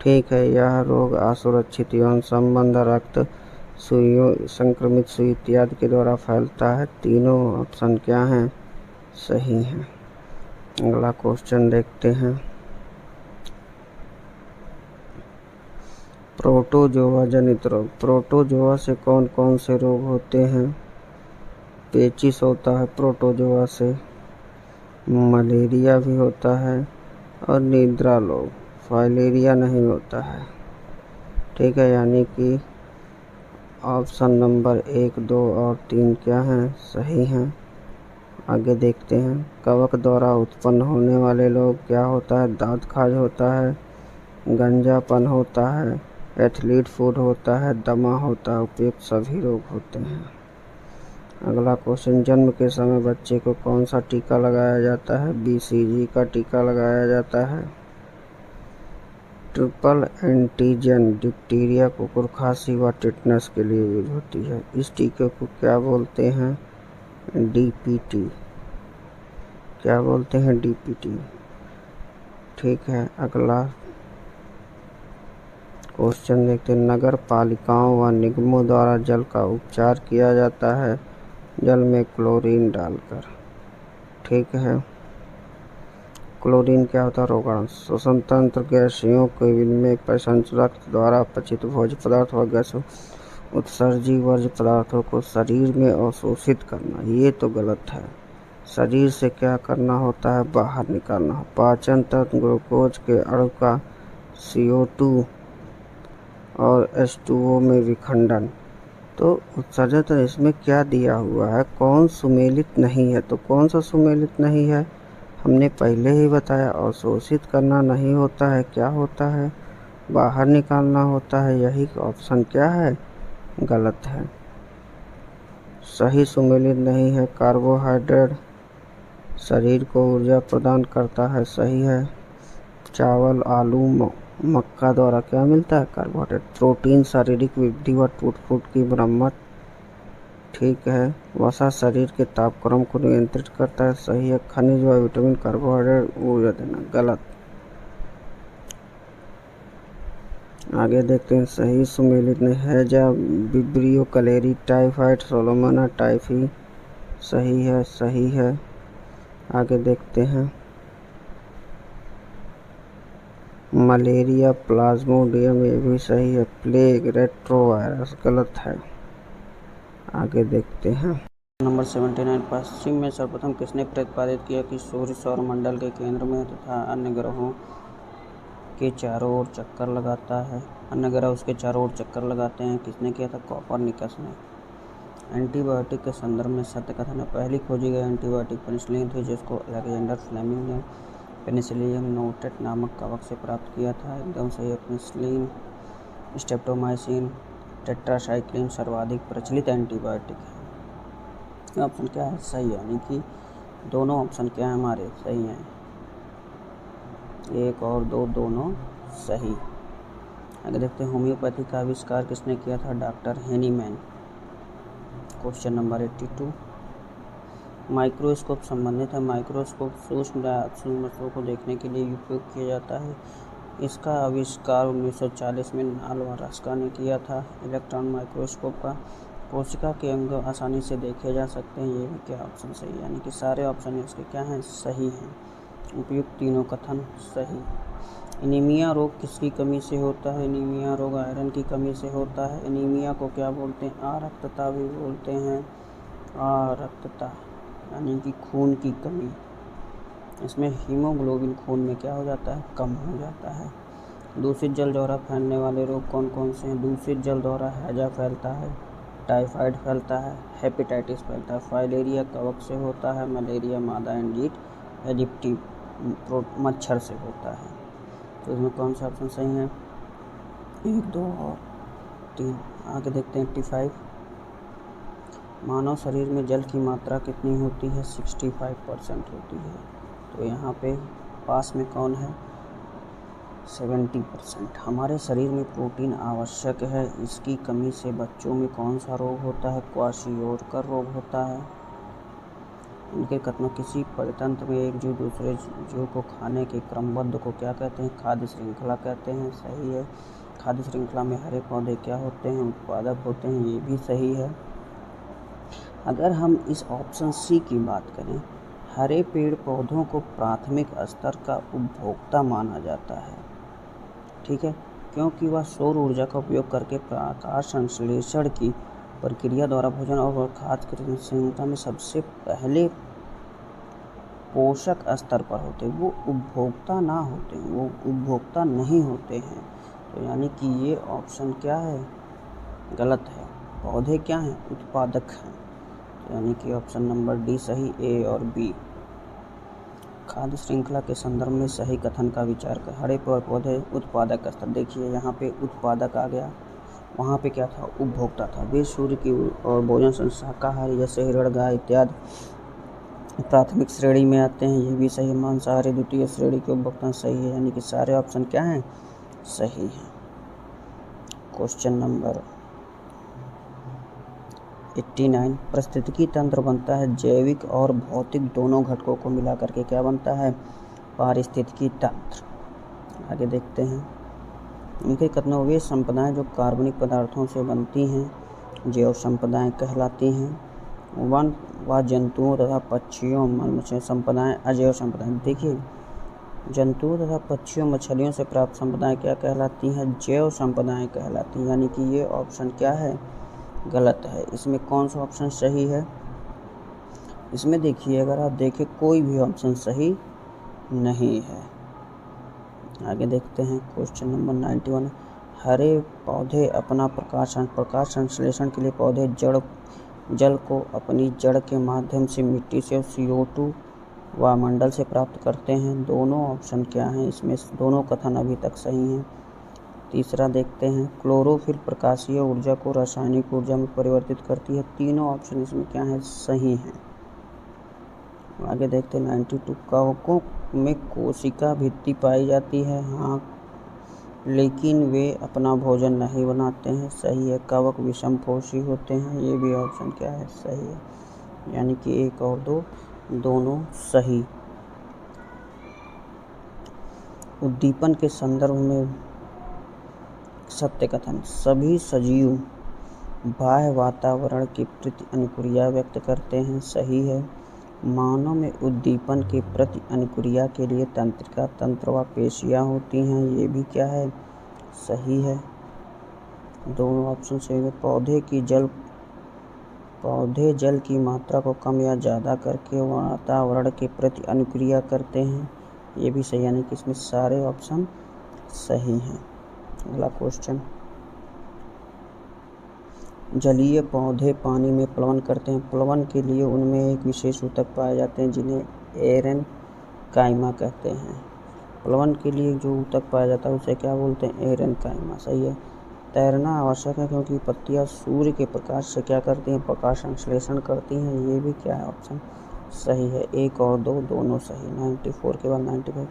ठीक है। यह रोग असुरक्षित यौन संबंध, रक्त, सुइयों, संक्रमित सुई इत्यादि के द्वारा फैलता है। तीनों ऑप्शन क्या हैं, सही हैं। अगला क्वेश्चन देखते हैं। प्रोटोजोआ जनित रोग। प्रोटोजोआ से कौन कौन से रोग होते हैं, पेचिस होता है प्रोटोजोआ से, मलेरिया भी होता है और निद्रा रोग, फाइलेरिया नहीं होता है। ठीक है। यानी कि ऑप्शन नंबर 1, 2 और 3 क्या हैं, सही हैं। आगे देखते हैं। कवक द्वारा उत्पन्न होने वाले रोग क्या होता है, दांत खाज होता है, गंजापन होता है, एथलीट फूड होता है, दमा होता है। उपयुक्त सभी रोग होते हैं। अगला क्वेश्चन। जन्म के समय बच्चे को कौन सा टीका लगाया जाता है, BCG का टीका लगाया जाता है। ट्रिपल एंटीजन डिप्टीरिया, कुकुर खांसी व टिटनस के लिए यूज होती है। इस टीके को क्या बोलते हैं, DPT। क्या बोलते हैं, DPT। ठीक है। अगला क्वेश्चन देखते हैं। नगर पालिकाओं व निगमों द्वारा जल का उपचार किया जाता है, जल में क्लोरीन डालकर। ठीक है। क्लोरीन क्या होता है, रोगाणु। श्वसन तंत्र, गैसियों के विनिमय, रक्त द्वारा अपचित भोज्य पदार्थ व गैस उत्सर्जी वर्ज्य पदार्थों को शरीर में अवशोषित करना, ये तो गलत है। शरीर से क्या करना होता है, बाहर निकालना। पाचन तंत्र, ग्लूकोज के अणु का CO2 और H2O में विखंडन। तो उत्सर्जन इसमें क्या दिया हुआ है, कौन सुमेलित नहीं है, तो कौन सा सुमेलित नहीं है, हमने पहले ही बताया। अवशोषित करना नहीं होता है, क्या होता है, बाहर निकालना होता है। यही ऑप्शन क्या है, गलत है। सही सुमेलित नहीं है। कार्बोहाइड्रेट शरीर को ऊर्जा प्रदान करता है, सही है। चावल, आलू, मक्का द्वारा क्या मिलता है, कार्बोहाइड्रेट। प्रोटीन शारीरिक वृद्धि व टूट-फूट की मरम्मत, ठीक है। वसा शरीर के तापक्रम को नियंत्रित करता है, सही है। खनिज व विटामिन, कार्बोहाइड्रेट ऊर्जा देना, गलत। आगे देखते हैं। सही सुमेलित ने हैजा, विब्रियो, कलेरी, टाइफाइड, सोलोमोना टाइफी, सही है, सही है। आगे देखते हैं। मलेरिया, प्लाज्मोडियम, ये भी सही है। प्लेग, रेट्रोवायरस, गलत है। आगे देखते हैं। नंबर 79। पश्चिम में सर्वप्रथम किसने प्रतिपादित किया कि सूर्य सौरमंडल के केंद्र में तथा अन्य ग्रहों के चारों ओर चक्कर लगाता है, अन्य ग्रह उसके चारों ओर चक्कर लगाते हैं, किसने किया था, कोपरनिकस ने। एंटीबायोटिक के संदर्भ में सत्य कथन है। पहली खोजी गई एंटीबायोटिक पेनिसिलिन थी, जिसको अलेक्जेंडर फ्लेमिंग ने पेनिसिलियम नोटेट नामक कवक से प्राप्त किया था। एकदम सही है। पेनिसिलिन स्ट्रेप्टोमाइसिन, टेट्रासाइक्लिन सर्वाधिक प्रचलित एंटीबायोटिक है। ऑप्शन क्या है? सही है, यानी कि दोनों ऑप्शन क्या है हमारे? सही हैं। 1 और 2 दोनों सही। आगे देखते हैं, होम्योपैथी का आविष्कार किसने किया था? Doctor Hahnemann. Question number 82, microscope संबंधित है। माइक्रोस्कोप सूक्ष्म वस्तुओं को देखने के लिए उपयोग किया जाता है। इसका आविष्कार 1940 में नालवारस्का ने किया था। इलेक्ट्रॉन माइक्रोस्कोप का कोशिका के अंग आसानी से देखे जा सकते हैं। ये भी क्या ऑप्शन सही है? यानी कि सारे ऑप्शन इसके क्या हैं? सही हैं। उपयुक्त तीनों कथन सही। एनीमिया रोग किसकी कमी से होता है? एनीमिया रोग आयरन की कमी से होता है। एनीमिया को क्या बोलते हैं? अरक्तता भी बोलते हैं। अरक्तता यानी कि खून की कमी। इसमें हीमोग्लोबिन खून में क्या हो जाता है? कम हो जाता है। दूषित जल द्वारा फैलने वाले रोग कौन कौन से हैं? दूषित जल द्वारा हैजा फैलता है, टाइफाइड फैलता है, हेपेटाइटिस फैलता है, फाइलेरिया कवक से होता है, मलेरिया मादा एंजीट इजिप्टी मच्छर से होता है। तो इसमें कौन सा ऑप्शन सही है? 1, 2 और 3। आगे देखते हैं 85, मानव शरीर में जल की मात्रा कितनी होती है? 65% होती है। तो यहाँ पे पास में कौन है? 70%। हमारे शरीर में प्रोटीन आवश्यक है। इसकी कमी से बच्चों में कौन सा रोग होता है? क्वाशियोरकर रोग होता है। इनके कथनों, किसी परितंत्र में एक जीव दूसरे जीव को खाने के क्रमबद्ध को क्या कहते हैं? खाद्य श्रृंखला कहते हैं। सही है। खाद्य श्रृंखला में हरे पौधे क्या होते हैं? उत्पादक होते हैं। ये भी सही है। अगर हम इस ऑप्शन सी की बात करें, हरे पेड़ पौधों को प्राथमिक स्तर का उपभोक्ता माना जाता है। ठीक है, क्योंकि वह सौर ऊर्जा का उपयोग करके प्रकाश संश्लेषण की प्रक्रिया द्वारा भोजन और खाद्य श्रृंखला में सबसे पहले पोषक स्तर पर होते, वो उपभोक्ता ना होते, वो उपभोक्ता नहीं होते हैं। तो यानी कि ये ऑप्शन क्या है? गलत है। पौधे क्या हैं? उत्पादक हैं। तो यानी कि ऑप्शन नंबर डी सही, ए और बी। खाद्य श्रृंखला के संदर्भ में सही कथन का विचार कर। हरे पौधे उत्पादक स्तर, देखिए यहाँ पे उत्पादक आ गया, वहाँ पे क्या था? उपभोक्ता था। वे सूर्य की और भोजन शाकाहारी जैसे हिरण, गाय इत्यादि प्राथमिक श्रेणी में आते हैं। ये भी सही। मांसाहारी द्वितीय श्रेणी के उपभोक्ता सही है। यानी कि सारे ऑप्शन क्या हैं? सही है। क्वेश्चन नंबर 89, पारिस्थितिकी तंत्र बनता है जैविक और भौतिक दोनों घटकों को मिलाकर के क्या बनता है? पारिस्थितिकी तंत्र। आगे देखते हैं, इनके कथनों, वे संपदाएं जो कार्बनिक पदार्थों से बनती हैं जैव संपदाएं कहलाती हैं। वन व जंतुओं तथा पक्षियों मत्स्य संपदाएं अजैव संपदाएं। देखिए, जंतुओं तथा पक्षियों मछलियों से प्राप्त संपदाएं क्या कहलाती हैं? जैव संपदाएं कहलाती हैं। यानी कि ये ऑप्शन क्या है? गलत है। इसमें कौन सा ऑप्शन सही है? इसमें देखिए, अगर आप देखें कोई भी ऑप्शन सही नहीं है। आगे देखते हैं क्वेश्चन नंबर 91, हरे पौधे अपना प्रकाश संश्लेषण के लिए पौधे जल को अपनी जड़ के माध्यम से मिट्टी से CO2 वायुमंडल से प्राप्त करते हैं। दोनों ऑप्शन क्या हैं? इसमें दोनों कथन अभी तक सही हैं। तीसरा देखते हैं, क्लोरोफिल प्रकाशीय ऊर्जा को रासायनिक ऊर्जा में परिवर्तित करती है। तीनों ऑप्शन इसमें क्या हैं? सही हैं। आगे देखते हैं 92, कवकों में कोशिका भित्ति पाई जाती है। हाँ, लेकिन वे अपना भोजन नहीं बनाते हैं। सही है। कवक विषमपोषी होते हैं। ये भी ऑप्शन क्या है? सही है। यानी कि 1 और 2 दोनों सही। उद्दीपन के संदर्भ में सत्य कथन, सभी सजीव बाह्य वातावरण के प्रति अनुक्रिया व्यक्त करते हैं। सही है। मानव में उद्दीपन के प्रति अनुक्रिया के लिए तंत्रिका तंत्र व पेशियाँ होती हैं। ये भी क्या है? सही है। दोनों ऑप्शन सही है। पौधे जल की मात्रा को कम या ज़्यादा करके वातावरण के प्रति अनुक्रिया करते हैं। ये भी सही, यानी कि इसमें सारे ऑप्शन सही हैं। अगला क्वेश्चन, जलीय पौधे पानी में प्लवन करते हैं। प्लवन के लिए उनमें एक विशेष ऊतक पाए जाते हैं जिन्हें एरेनकाइमा कहते हैं। प्लवन के लिए जो ऊतक पाया जाता है उसे क्या बोलते हैं? एरेनकाइमा। सही है। तैरना आवश्यक है क्योंकि पत्तियां सूर्य के प्रकाश से क्या करती हैं, प्रकाश संश्लेषण करती हैं। ये भी क्या है, ऑप्शन सही है। 1 और 2 दोनों सही। 94 के बाद 95।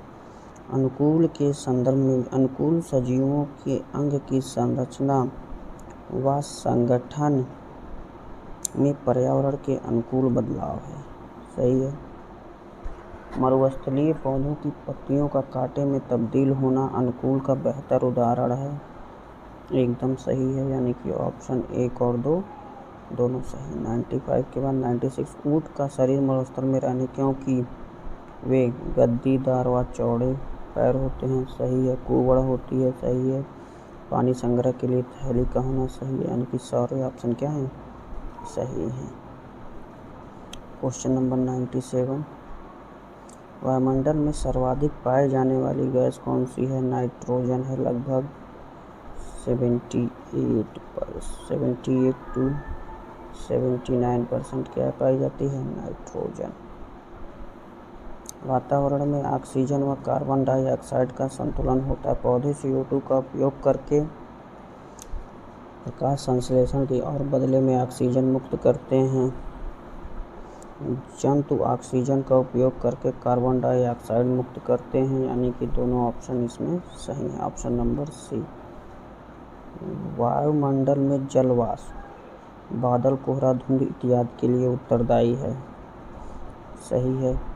अनुकूल के संदर्भ में अनुकूल सजीवों के अंग की संरचना व संगठन में पर्यावरण के अनुकूल बदलाव है। सही है। मरुस्थलीय पौधों की पत्तियों का कांटे में तब्दील होना अनुकूल का बेहतर उदाहरण है। एकदम सही है, यानी कि ऑप्शन 1 और 2 दोनों सही। 95 के बाद 96। ऊँट का शरीर मरुस्थल में रहने क्योंकि वे गद्दीदार व चौड़े पैर होते हैं। सही है। कुबड़ होती है। सही है। पानी संग्रह के लिए थैली का होना सही है, यानी कि सारे ऑप्शन क्या हैं, सही है। Question number 97। वायुमंडल में सर्वाधिक पाए जाने वाली गैस कौन सी है? नाइट्रोजन है। लगभग 78 टू 79% क्या पाई जाती है? नाइट्रोजन। वातावरण में ऑक्सीजन व कार्बन डाइऑक्साइड का संतुलन होता है। पौधे CO2 का उपयोग करके प्रकाश संश्लेषण की और बदले में ऑक्सीजन मुक्त करते हैं। जंतु ऑक्सीजन का उपयोग करके कार्बन डाइऑक्साइड मुक्त करते हैं, यानी कि दोनों ऑप्शन इसमें सही है। Option number C. वायुमंडल में जलवाष्प बादल, कोहरा, धुंध इत्यादि के लिए उत्तरदायी है। सही है।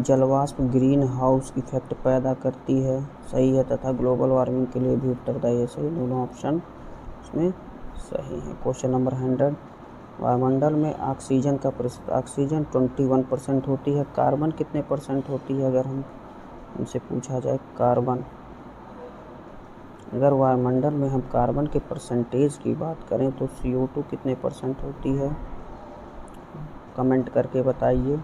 जलवाष्प ग्रीन हाउस इफेक्ट पैदा करती है। सही है। तथा ग्लोबल वार्मिंग के लिए भी उत्तरदायी है। सही, दोनों ऑप्शन इसमें सही है। Question number 100। वायुमंडल में ऑक्सीजन का प्रतिशत, ऑक्सीजन 21% होती है। कार्बन कितने % होती है? अगर हम उनसे पूछा जाए कार्बन, अगर वायुमंडल में हम कार्बन के परसेंटेज की बात करें तो CO2 कितने % होती है? कमेंट करके बताइए।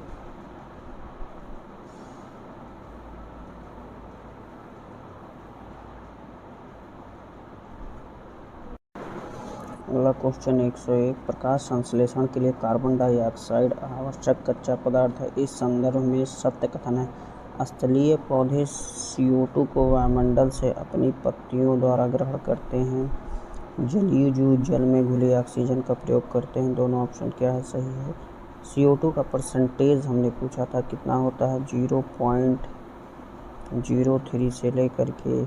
अगला क्वेश्चन 101। प्रकाश संश्लेषण के लिए कार्बन डाइऑक्साइड आवश्यक कच्चा पदार्थ है। इस संदर्भ में सत्य कथन है। स्थलीय पौधे CO2 को वायुमंडल से अपनी पत्तियों द्वारा ग्रहण करते हैं। जलीय जीव जल में घुली ऑक्सीजन का प्रयोग करते हैं। दोनों ऑप्शन क्या है? सही है। CO2 का परसेंटेज हमने पूछा था कितना होता है? 0.03 से लेकर के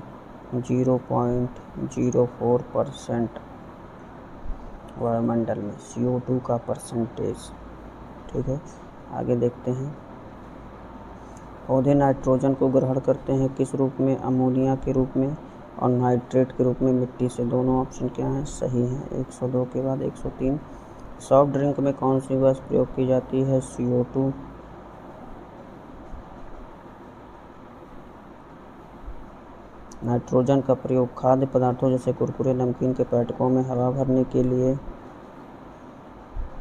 0.04% वायुमंडल में CO2 का परसेंटेज। ठीक है, आगे देखते हैं। पौधे नाइट्रोजन को ग्रहण करते हैं किस रूप में? अमोनिया के रूप में और नाइट्रेट के रूप में मिट्टी से। दोनों ऑप्शन क्या हैं? सही हैं। 102 के बाद 103। सॉफ्ट ड्रिंक में कौन सी गैस प्रयोग की जाती है? CO2। नाइट्रोजन का प्रयोग खाद्य पदार्थों जैसे कुरकुरे, नमकीन के पैकेटों में हवा भरने के लिए।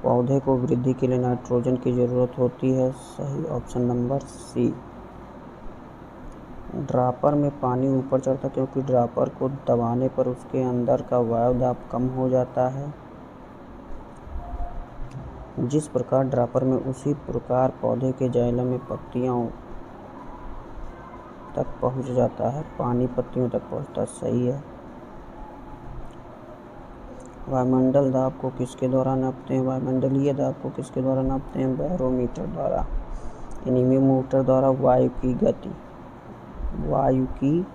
पौधे को वृद्धि के लिए नाइट्रोजन की ज़रूरत होती है। सही, ऑप्शन नंबर सी। ड्रॉपर में पानी ऊपर चढ़ता है क्योंकि ड्रॉपर को दबाने पर उसके अंदर का वायु दाब कम हो जाता है। जिस प्रकार ड्रॉपर में, उसी प्रकार पौधे के जाइलम में पत्तियों तक पहुंच जाता है, पानी पत्तियों तक पहुंचता। सही है। वायुमंडल दाब को किसके द्वारा नापते हैं? वायुमंडलीय दाब को किसके द्वारा नापते हैं? बैरोमीटर द्वारा, एनीमोमीटर द्वारा। वायु की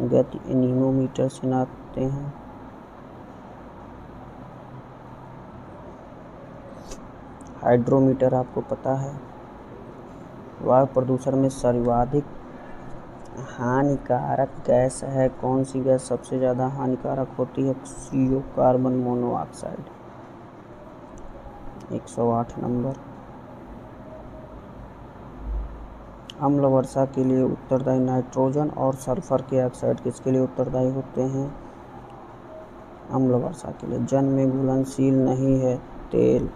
गति एनीमोमीटर से नापते हैं। हाइड्रोमीटर आपको पता है। वायु प्रदूषण में सर्वाधिक हानिकारक गैस है कौन सी गैस सबसे ज़्यादा हानिकारक होती है? CO, carbon monoxide. 108 नंबर। अम्ल वर्षा के लिए उत्तरदायी नाइट्रोजन और सल्फर के ऑक्साइड किसके लिए उत्तरदायी होते हैं? अम्ल वर्षा के लिए। जल में घुलनशील नहीं है तेल।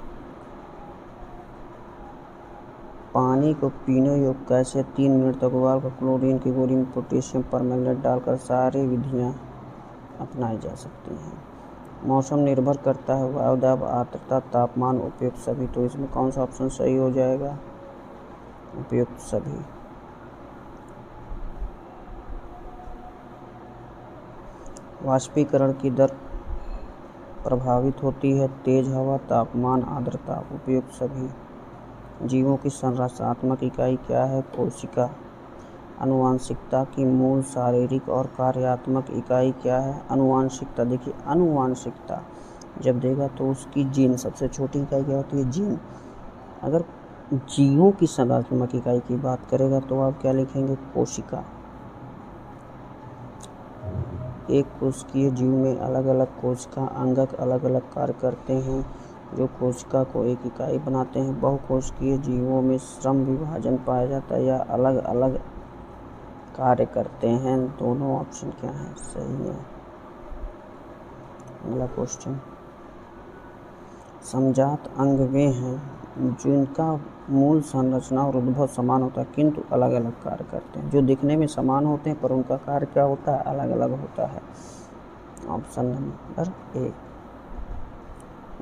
पानी को पीने योग्य कैसे? 3 मिनट तक उबालकर क्लोरीन की गोली में पोटेशियम परमैंगनेट डालकर। सारी विधियां अपनाई जा सकती हैं। मौसम निर्भर करता है वायु दाब, आर्द्रता, तापमान, उपयुक्त सभी। तो इसमें कौन सा ऑप्शन सही हो जाएगा? उपयुक्त सभी। वाष्पीकरण की दर प्रभावित होती है। तेज हवा, तापमान, आर्द्रता। उपयुक्त सभी। जीवों की संरचनात्मक इकाई क्या है? कोशिका। आनुवंशिकता की मूल शारीरिक और कार्यात्मक इकाई क्या है? आनुवंशिकता। देखिए आनुवंशिकता जब देगा तो उसकी जीन, सबसे छोटी इकाई क्या होती है? जीन। अगर जीवों की संरचनात्मक इकाई की बात करेगा तो आप क्या लिखेंगे? कोशिका। एक कोशिकीय जीव में अलग अलग कोशिका अंगक अलग अलग कार्य करते हैं जो कोशिका को एक इकाई बनाते हैं। बहुकोशिकीय जीवों में श्रम विभाजन पाया जाता है या अलग अलग कार्य करते हैं। दोनों ऑप्शन क्या है? सही है। अगला क्वेश्चन, समजात अंग वे हैं जिनका मूल संरचना और उद्भव समान होता है किंतु अलग अलग कार्य करते हैं। जो दिखने में समान होते हैं पर उनका कार्य क्या होता है? अलग अलग होता है। Option number A.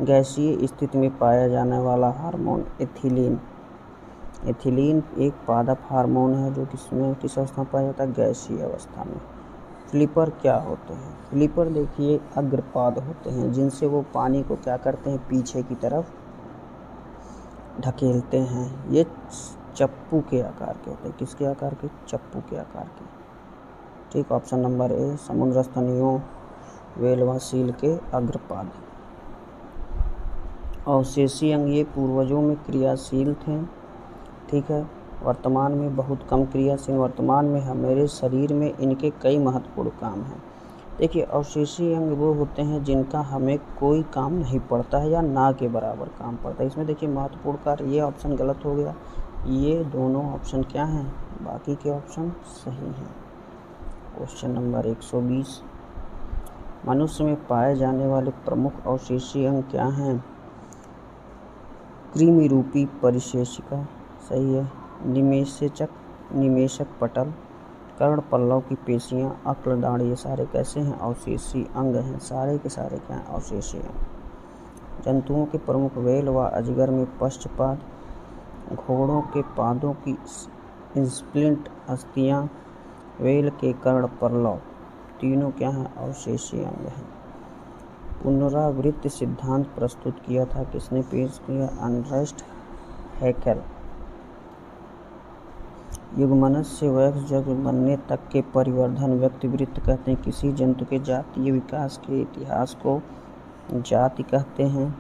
गैसीय स्थिति में पाया जाने वाला हार्मोन एथिलीन। एथिलीन एक पादप हार्मोन है जो किस अवस्था में पाया जाता है? गैसीय अवस्था में। फ्लिपर क्या होते हैं? फ्लिपर देखिए अग्रपाद होते हैं जिनसे वो पानी को क्या करते हैं? पीछे की तरफ ढकेलते हैं। ये चप्पू के आकार के होते हैं। किसके आकार के? चप्पू के आकार के। ठीक, ऑप्शन नंबर ए। समुद्र स्तनियों व्हेल व सील के अग्रपाद। अवशेषी अंग ये पूर्वजों में क्रियाशील थे, ठीक है, वर्तमान में बहुत कम क्रियाशील। वर्तमान में हमारे शरीर में इनके कई महत्वपूर्ण काम हैं। देखिए अवशेषी अंग वो होते हैं जिनका हमें कोई काम नहीं पड़ता है या ना के बराबर काम पड़ता है। इसमें देखिए महत्वपूर्ण कार्य, ये ऑप्शन गलत हो गया। ये दोनों ऑप्शन क्या हैं? बाकी के ऑप्शन सही हैं। क्वेश्चन नंबर 120, मनुष्य में पाए जाने वाले प्रमुख अवशेषी अंग क्या हैं? कृमि रूपी परिशेषिका, सही है। निमेशक पटल, कर्ण पल्लव की पेशियां, अक्ल दाढ़, ये सारे कैसे हैं? अवशेषी अंग हैं। सारे के सारे क्या हैं? अवशेषी अंग। जंतुओं के प्रमुख व्हेल व अजगर में पश्चपाद, घोड़ों के पादों की स्प्लिंट अस्थियां, व्हेल के कर्ण पल्लव, तीनों क्या हैं? अवशेषी अंग हैं। पुनरावृत्ति सिद्धांत प्रस्तुत किया था किसने? पेश किया? Ernest Haeckel. युग्मनज से वयस्क जग बनने तक के परिवर्धन व्यक्तिवृत्त कहते हैं। किसी जंतु के जातीय विकास के इतिहास को जाति कहते हैं।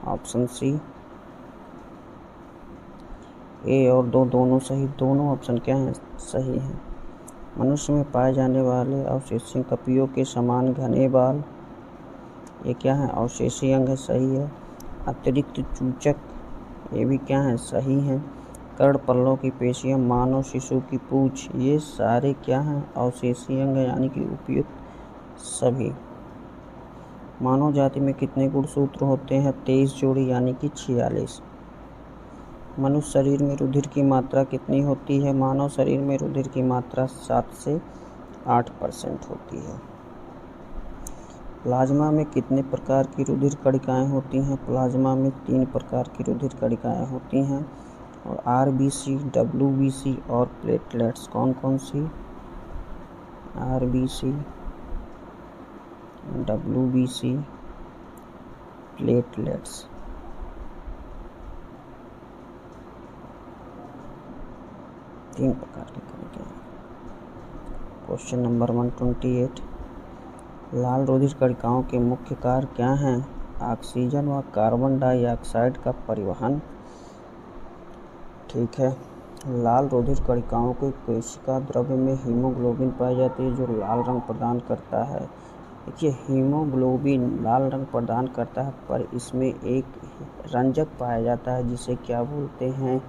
Option C. ए और दो दोनों सही, दोनों ऑप्शन क्या हैं? सही हैं। मनुष्य में पाए जाने वाले अवशेषी कपियों के समान घने बाल, ये क्या है? अवशेषी अंग है, सही है। अतिरिक्त चूचक, ये भी क्या है? सही हैं। कर्ण पल्लव की पेशियां, मानव शिशु की पूंछ, ये सारे क्या हैं? अवशेषी अंग यानी कि उपयुक्त सभी। मानव जाति में कितने गुणसूत्र होते हैं? 23 जोड़ी यानी कि 46। मनुष्य शरीर में रुधिर की मात्रा कितनी होती है? मानव शरीर में रुधिर की मात्रा 7 से 8% होती है। प्लाज्मा में कितने प्रकार की रुधिर कणिकाएं होती हैं? प्लाज्मा में 3 प्रकार की रुधिर कणिकाएं होती हैं। और आरबीसी, डब्ल्यूबीसी और प्लेटलेट्स कौन कौन सी? RBC, WBC, platelets. तीन प्रकार की कणिकाएं। क्वेश्चन नंबर 128, लाल रुधिर कणिकाओं के मुख्य कार्य क्या हैं? ऑक्सीजन व कार्बन डाइऑक्साइड का परिवहन, ठीक है। लाल रुधिर कणिकाओं के कोशिका द्रव्य में हीमोग्लोबिन पाई जाती है जो लाल रंग प्रदान करता है। देखिए हीमोग्लोबिन लाल रंग प्रदान करता है पर इसमें एक रंजक पाया जाता है जिसे क्या बोलते हैं?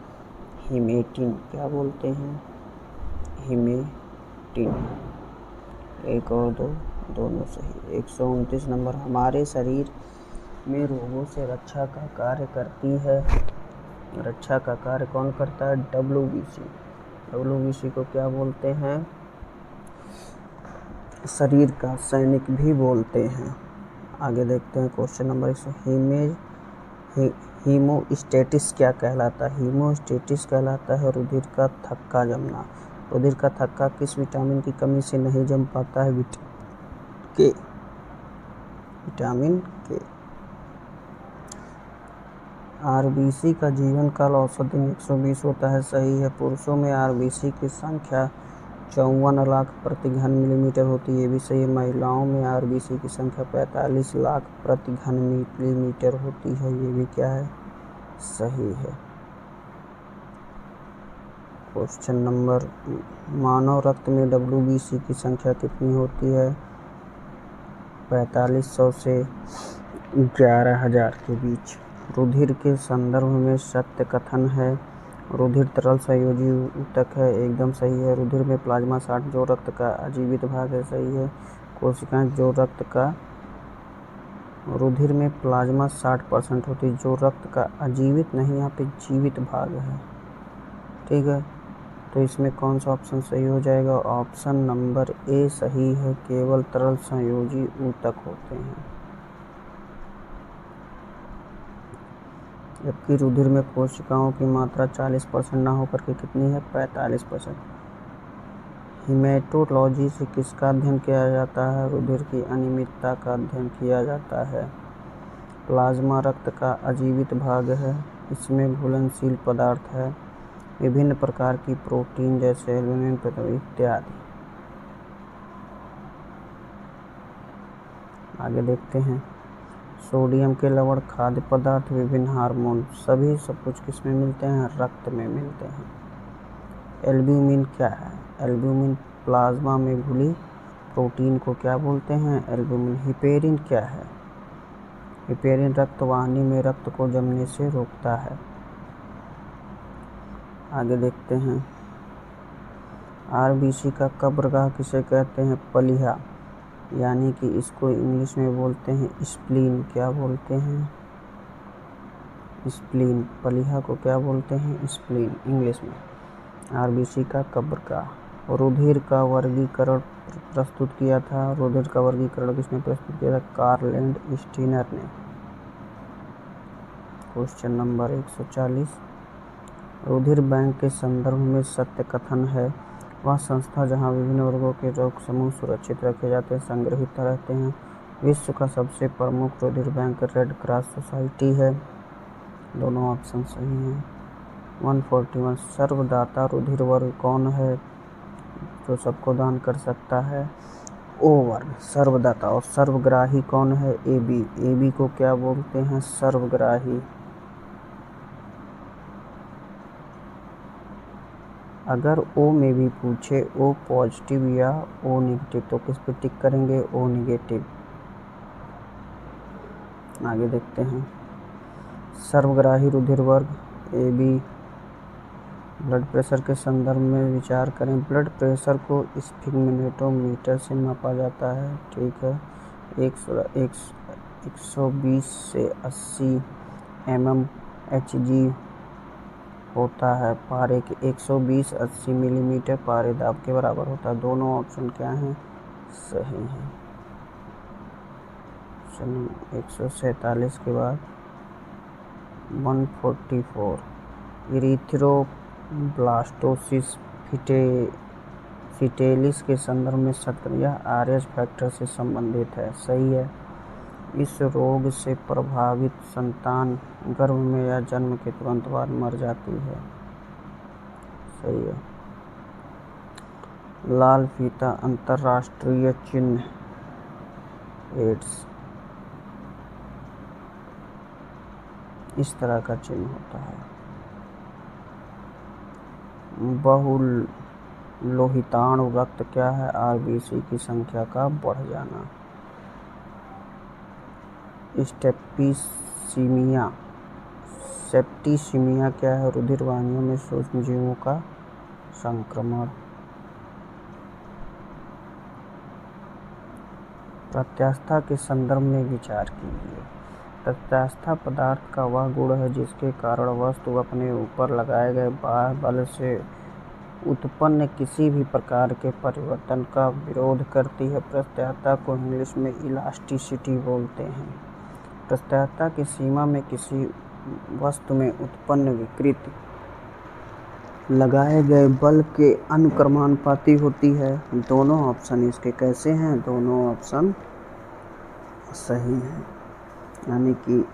हीमेटिन। क्या बोलते हैं? हीमेटिन। एक और दो दोनों सही। 129 नंबर, हमारे शरीर में रोगों से रक्षा का कार्य करती है। रक्षा का कार्य कौन करता है? डब्ल्यूबीसी। डब्ल्यूबीसी को क्या बोलते हैं? शरीर का सैनिक भी बोलते हैं। आगे देखते हैं क्वेश्चन नंबर 100, हीमोस्टेटिस क्या कहलाता है? हीमोस्टेटिस कहलाता है रुधिर का थक्का जमना। रुधिर का थक्का किस विटामिन की कमी से नहीं जम पाता है? के, विटामिन के। आरबीसी का जीवन काल औसत दिन 120 होता है, सही है। पुरुषों में आरबीसी की संख्या 54 लाख प्रति घन मिलीमीटर होती है, ये भी सही है। महिलाओं में आरबीसी की संख्या 45 लाख प्रति घन मिलीमीटर होती है, ये भी क्या है, सही है। क्वेश्चन नंबर, मानव रक्त में डब्ल्यूबीसी की संख्या कितनी होती है? 4500 से 11,000 के बीच। रुधिर के संदर्भ में सत्य कथन है। रुधिर तरल संयोजी ऊतक है, एकदम सही है। रुधिर में प्लाज्मा 60 जो रक्त का अजीवित भाग है, सही है। कोशिकाएं जो रक्त का, रुधिर में प्लाज्मा 60% होती है, जो रक्त का अजीवित नहीं, यहाँ पे जीवित भाग है, ठीक है। तो इसमें कौन सा ऑप्शन सही हो जाएगा? ऑप्शन नंबर ए सही है, केवल तरल संयोजी ऊतक होते हैं। जबकि रुधिर में कोशिकाओं की मात्रा 40% ना होकर के कितनी है? 45%। हीमेटोलॉजी से किसका अध्ययन किया जाता है? रुधिर की अनियमितता का अध्ययन किया जाता है। प्लाज्मा रक्त का अजीवित भाग है, इसमें घुलनशील पदार्थ है, विभिन्न प्रकार की प्रोटीन जैसे एल्बुमिन इत्यादि। आगे देखते हैं। सोडियम के लवण, खाद्य पदार्थ, विभिन्न हार्मोन, सभी सब कुछ किस में मिलते हैं? रक्त में मिलते हैं। एल्ब्यूमिन क्या है? एल्ब्यूमिन प्लाज्मा में घुली प्रोटीन को क्या बोलते हैं? एल्ब्यूमिन। हिपेरिन क्या है? हिपेरिन रक्त वाहिनी में रक्त को जमने से रोकता है। आगे देखते हैं। आरबीसी का कब्रगाह किसे कहते हैं? पलिहा, यानी कि इसको इंग्लिश में बोलते हैं स्प्लीन। क्या बोलते हैं? स्प्लीन। पलिहा को क्या बोलते हैं? स्प्लीन इंग्लिश में। आरबीसी का कब्रगाह। रुधिर का वर्गीकरण प्रस्तुत किया था। रुधिर का वर्गीकरण किसने प्रस्तुत किया था? कार्ल स्टीनर ने। Question number 140। रुधिर बैंक के संदर्भ में सत्य कथन है। वह संस्था जहां विभिन्न वर्गों के रोग समूह सुरक्षित रखे जाते हैं, संग्रहित रहते हैं। विश्व का सबसे प्रमुख रुधिर बैंक रेड क्रॉस सोसाइटी है। दोनों ऑप्शन सही हैं। 141। सर्वदाता रुधिर वर्ग कौन है जो सबको दान कर सकता है? ओ वर्ग, सर्वदाता। और सर्वग्राही कौन है? AB। AB को क्या बोलते हैं? सर्वग्राही। अगर ओ में भी पूछे ओ पॉजिटिव या ओ नेगेटिव तो किस पे टिक करेंगे? O negative. आगे देखते हैं। सर्वग्राही रुधिर वर्ग AB। ब्लड प्रेशर के संदर्भ में विचार करें। ब्लड प्रेशर को स्फिग्मेटोमीटर से मापा जाता है, ठीक है। 120 से 80 mmHg होता है। पारे के 120-80 मिलीमीटर पारे दाब के बराबर होता है। दोनों ऑप्शन क्या हैं? सही हैं। 147 के बाद 144। इरिथ्रोब्लास्टोसिस फिटेलिस के संदर्भ में सत्य, यह RH फैक्टर से संबंधित है, सही है। इस रोग से प्रभावित संतान गर्भ में या जन्म के तुरंत बाद मर जाती है, सही है। लाल फीता अंतर्राष्ट्रीय चिन्ह एड्स, इस तरह का चिन्ह होता है। बहुल लोहिताणु रक्त क्या है? आरबीसी की संख्या का बढ़ जाना। सेप्टिसीमिया क्या है? रुधिर वाहिनियों में सूक्ष्म जीवों का संक्रमण। प्रत्यास्था के संदर्भ में विचार कीजिए। प्रत्यास्था पदार्थ का वह गुण है जिसके कारण वस्तु अपने ऊपर लगाए गए बाह्य बल से उत्पन्न किसी भी प्रकार के परिवर्तन का विरोध करती है। प्रत्यास्था को इंग्लिश में इलास्टिसिटी बोलते हैं। प्रत्यास्था की सीमा में किसी वस्तु में उत्पन्न विकृति लगाए गए बल के अनुक्रमानुपाती होती है। दोनों ऑप्शन इसके कैसे हैं? दोनों ऑप्शन सही हैं, यानी कि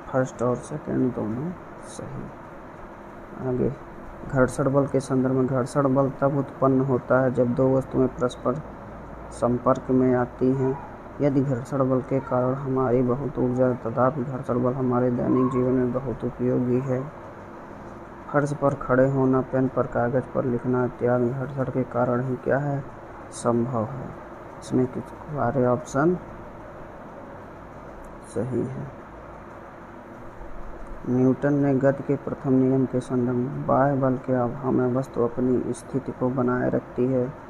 फर्स्ट और सेकंड दोनों सही। आगे, घर्षण बल के संदर्भ में घर्षण बल तब उत्पन्न होता है जब दो वस्तुएं परस्पर संपर्क में आती हैं। यदि घर्षण बल के कारण हमारी बहुत ऊर्जा, तथापि घर्षण बल हमारे दैनिक जीवन में बहुत उपयोगी है। फर्श पर खड़े होना, पेन पर कागज पर लिखना इत्यादि घर्षण के कारण ही क्या है? संभव है। इसमें सारे ऑप्शन सही है। न्यूटन ने गति के प्रथम नियम के संदर्भ में बाह्य बल के अभाव में वस्तु अपनी स्थिति को बनाए रखती है।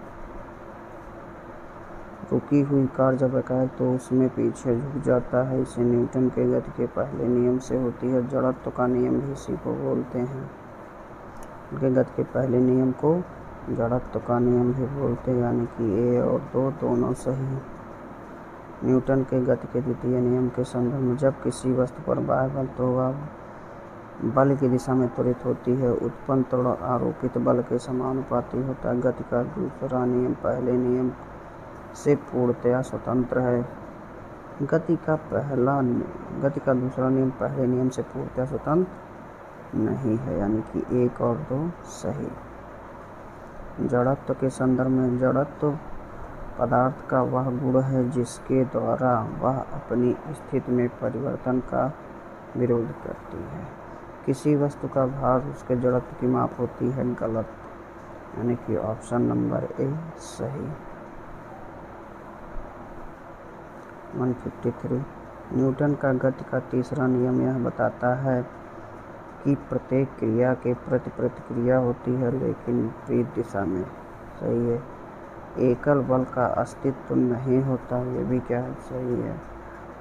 रुकी हुई कार जब एकाएक तो उसमें पीछे झुक जाता है, इसे न्यूटन के गति के पहले नियम से होती है। जड़त्व का नियम भी इसी को बोलते हैं। गति के पहले नियम को जड़त्व का नियम भी बोलते हैं, यानी कि ए और दो दोनों सही। न्यूटन के गति के द्वितीय नियम के संदर्भ में जब किसी वस्तु पर बाह्य बल तो वह बल की दिशा में त्वरित होती है, उत्पन्न त्वरण आरोपित बल के समानुपाती होता है। गति का दूसरा नियम पहले नियम से पूर्णतया स्वतंत्र है। गति का दूसरा नियम पहले नियम से पूर्णतया स्वतंत्र नहीं है, यानी कि एक और दो सही। जड़त्व के संदर्भ में जड़त्व पदार्थ का वह गुण है जिसके द्वारा वह अपनी स्थिति में परिवर्तन का विरोध करती है। किसी वस्तु का भार उसके जड़त्व की माप होती है। गलत, यानी कि ऑप्शन नंबर ए सही। 153 न्यूटन का गति का तीसरा नियम यह बताता है कि प्रत्येक क्रिया के प्रति प्रतिक्रिया होती है, लेकिन विपरीत दिशा में। सही है। एकल बल का अस्तित्व नहीं होता, ये भी क्या है? सही है।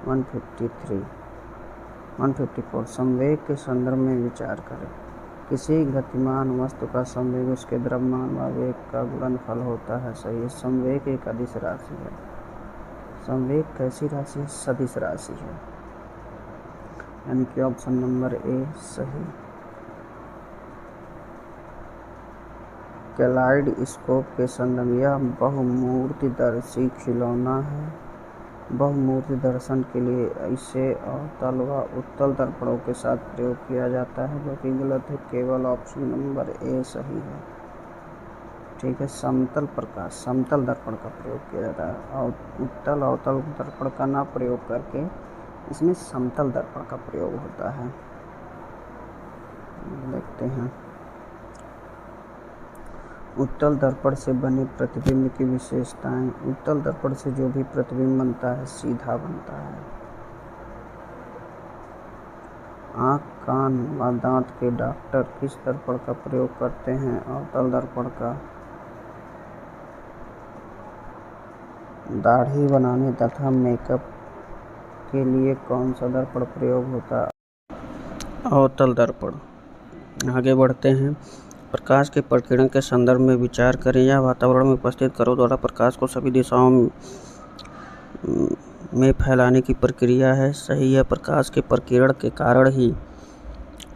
154 संवेग के संदर्भ में विचार करें। किसी गतिमान वस्तु का संवेग उसके द्रव्यमान व वेग का गुणनफल होता है। सही है। संवेग एक अदिश राशि है। संवेग कैसी राशि है? सदिश राशि है, यानी कि ऑप्शन नंबर ए सही। कैलाइडोस्कोप के संदर्भ में यह बहुमूर्तिदर्शी खिलौना है। बहुमूर्ति दर्शन के लिए इसे अवतल व उत्तल दर्पणों के साथ प्रयोग किया जाता है, जो कि गलत है। केवल ऑप्शन नंबर ए सही है। ठीक है। समतल दर्पण का प्रयोग किया जाता है, और उत्तल अवतल दर्पण का ना प्रयोग करके इसमें समतल दर्पण का प्रयोग होता है। देखते हैं। उत्तल दर्पण से बने प्रतिबिंब की विशेषताएं। उत्तल दर्पण से जो भी प्रतिबिंब बनता है सीधा बनता है। आँख, कान व दांत के डॉक्टर किस दर्पण का प्रयोग करते हैं? अवतल दर्पण का। दाढ़ी बनाने तथा मेकअप के लिए कौन सा दर्पण प्रयोग होता है? अवतल दर्पण। आगे बढ़ते हैं। प्रकाश के प्रकीर्णन के संदर्भ में विचार करें। यह वातावरण में उपस्थित कणों द्वारा प्रकाश को सभी दिशाओं में फैलाने की प्रक्रिया है। सही है। प्रकाश के प्रकीर्णन के कारण ही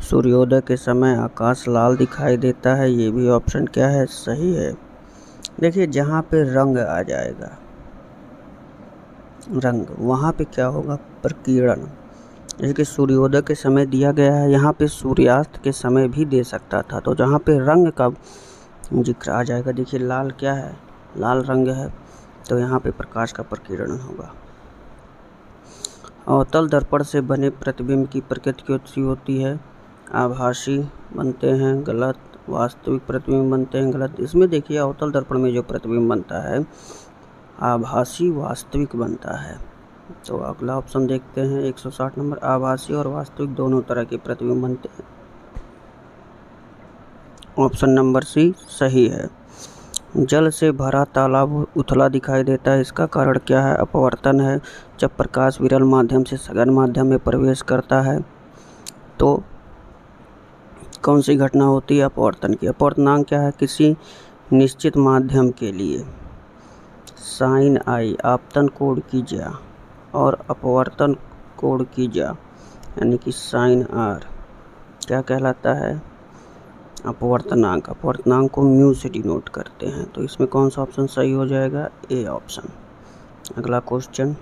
सूर्योदय के समय आकाश लाल दिखाई देता है। ये भी ऑप्शन क्या है? सही है। देखिए, जहाँ पे रंग आ जाएगा, रंग, वहाँ पे क्या होगा? प्रकीर्णन। जैसे कि सूर्योदय के समय दिया गया है, यहाँ पे सूर्यास्त के समय भी दे सकता था, तो जहाँ पे रंग का जिक्र आ जाएगा, देखिए लाल क्या है? लाल रंग है, तो यहाँ पे प्रकाश का प्रकीर्णन होगा। अवतल दर्पण से बने प्रतिबिंब की प्रकृति कैसी होती है? आभासी बनते हैं। गलत। वास्तविक प्रतिबिंब बनते हैं। गलत। इसमें देखिए, अवतल दर्पण में जो प्रतिबिंब बनता है आभासी वास्तविक बनता है। तो अगला ऑप्शन देखते हैं, 160 नंबर। आभासी और वास्तविक दोनों तरह के प्रतिबिंब बनते हैं। ऑप्शन नंबर सी सही है। जल से भरा तालाब उथला दिखाई देता है, इसका कारण क्या है? अपवर्तन है। जब प्रकाश विरल माध्यम से सघन माध्यम में प्रवेश करता है तो कौन सी घटना होती है? अपवर्तन की। अपवर्तनांक क्या है? किसी निश्चित माध्यम के लिए साइन आई आपतन कोण की ज्या और अपवर्तन कोण की ज्या, यानी कि साइन आर, क्या कहलाता है? अपवर्तनांक, अपवर्तनांक को म्यू से डिनोट करते हैं। तो इसमें कौन सा ऑप्शन सही हो जाएगा? A option. अगला क्वेश्चन,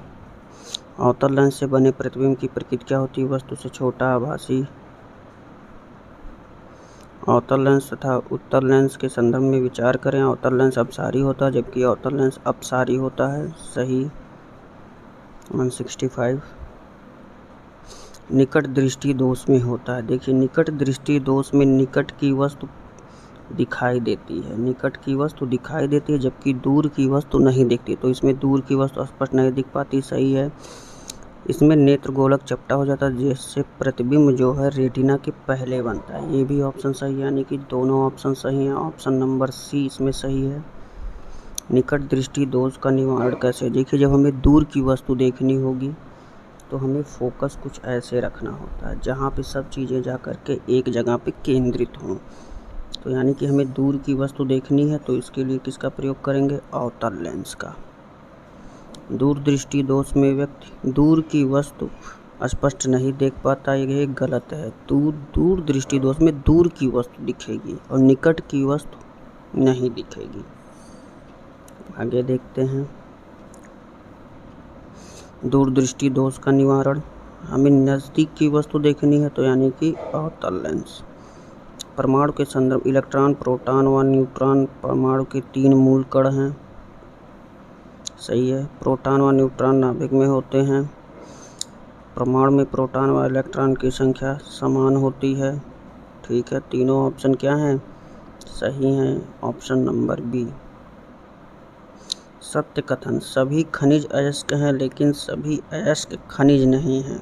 अवतल लेंस से बने प्रतिबिंब की प्रकृति क्या होती है? वस्तु से छोटा, आभासी। अवतल लेंस तथा उत्तल लेंस के संदर्भ में विचार करें। अवतल लेंस अपसारी होता है जबकि अवतल लेंस अपसारी होता है। सही 165। निकट दृष्टि दोष में होता है। देखिए, निकट दृष्टि दोष में निकट की वस्तु दिखाई देती है, निकट की वस्तु दिखाई देती है जबकि दूर की वस्तु नहीं दिखती। तो इसमें दूर की वस्तु स्पष्ट नहीं दिख पाती। सही है। इसमें नेत्र गोलक चपटा हो जाता है जिससे प्रतिबिंब जो है रेटिना के पहले बनता है। ये भी ऑप्शन सही है, यानी कि दोनों ऑप्शन सही हैं। ऑप्शन नंबर सी इसमें सही है। निकट दृष्टि दोष का निवारण कैसे? देखिए, जब हमें दूर की वस्तु देखनी होगी तो हमें फोकस कुछ ऐसे रखना होता है जहाँ पे सब चीज़ें जा कर के एक जगह पे केंद्रित हों। तो यानी कि हमें दूर की वस्तु देखनी है तो इसके लिए किसका प्रयोग करेंगे? अवतल लेंस का। दूर दृष्टि दोष में व्यक्ति दूर की वस्तु स्पष्ट नहीं देख पाता, ये गलत है। दूर दृष्टि दोष में दूर की वस्तु दिखेगी और निकट की वस्तु नहीं दिखेगी। आगे देखते हैं, दूर दृष्टि दोष का निवारण, हमें नज़दीक की वस्तु देखनी है तो यानी कि अवतल लेंस। परमाणु के संदर्भ, इलेक्ट्रॉन, प्रोटॉन व न्यूट्रॉन परमाणु के 3 मूल कण हैं। सही है। प्रोटॉन व न्यूट्रॉन नाभिक में होते हैं। परमाणु में प्रोटॉन व इलेक्ट्रॉन की संख्या समान होती है। ठीक है, तीनों ऑप्शन क्या हैं? सही हैं। Option number B. सत्य कथन, सभी खनिज अयस्क हैं लेकिन सभी अयस्क खनिज नहीं हैं।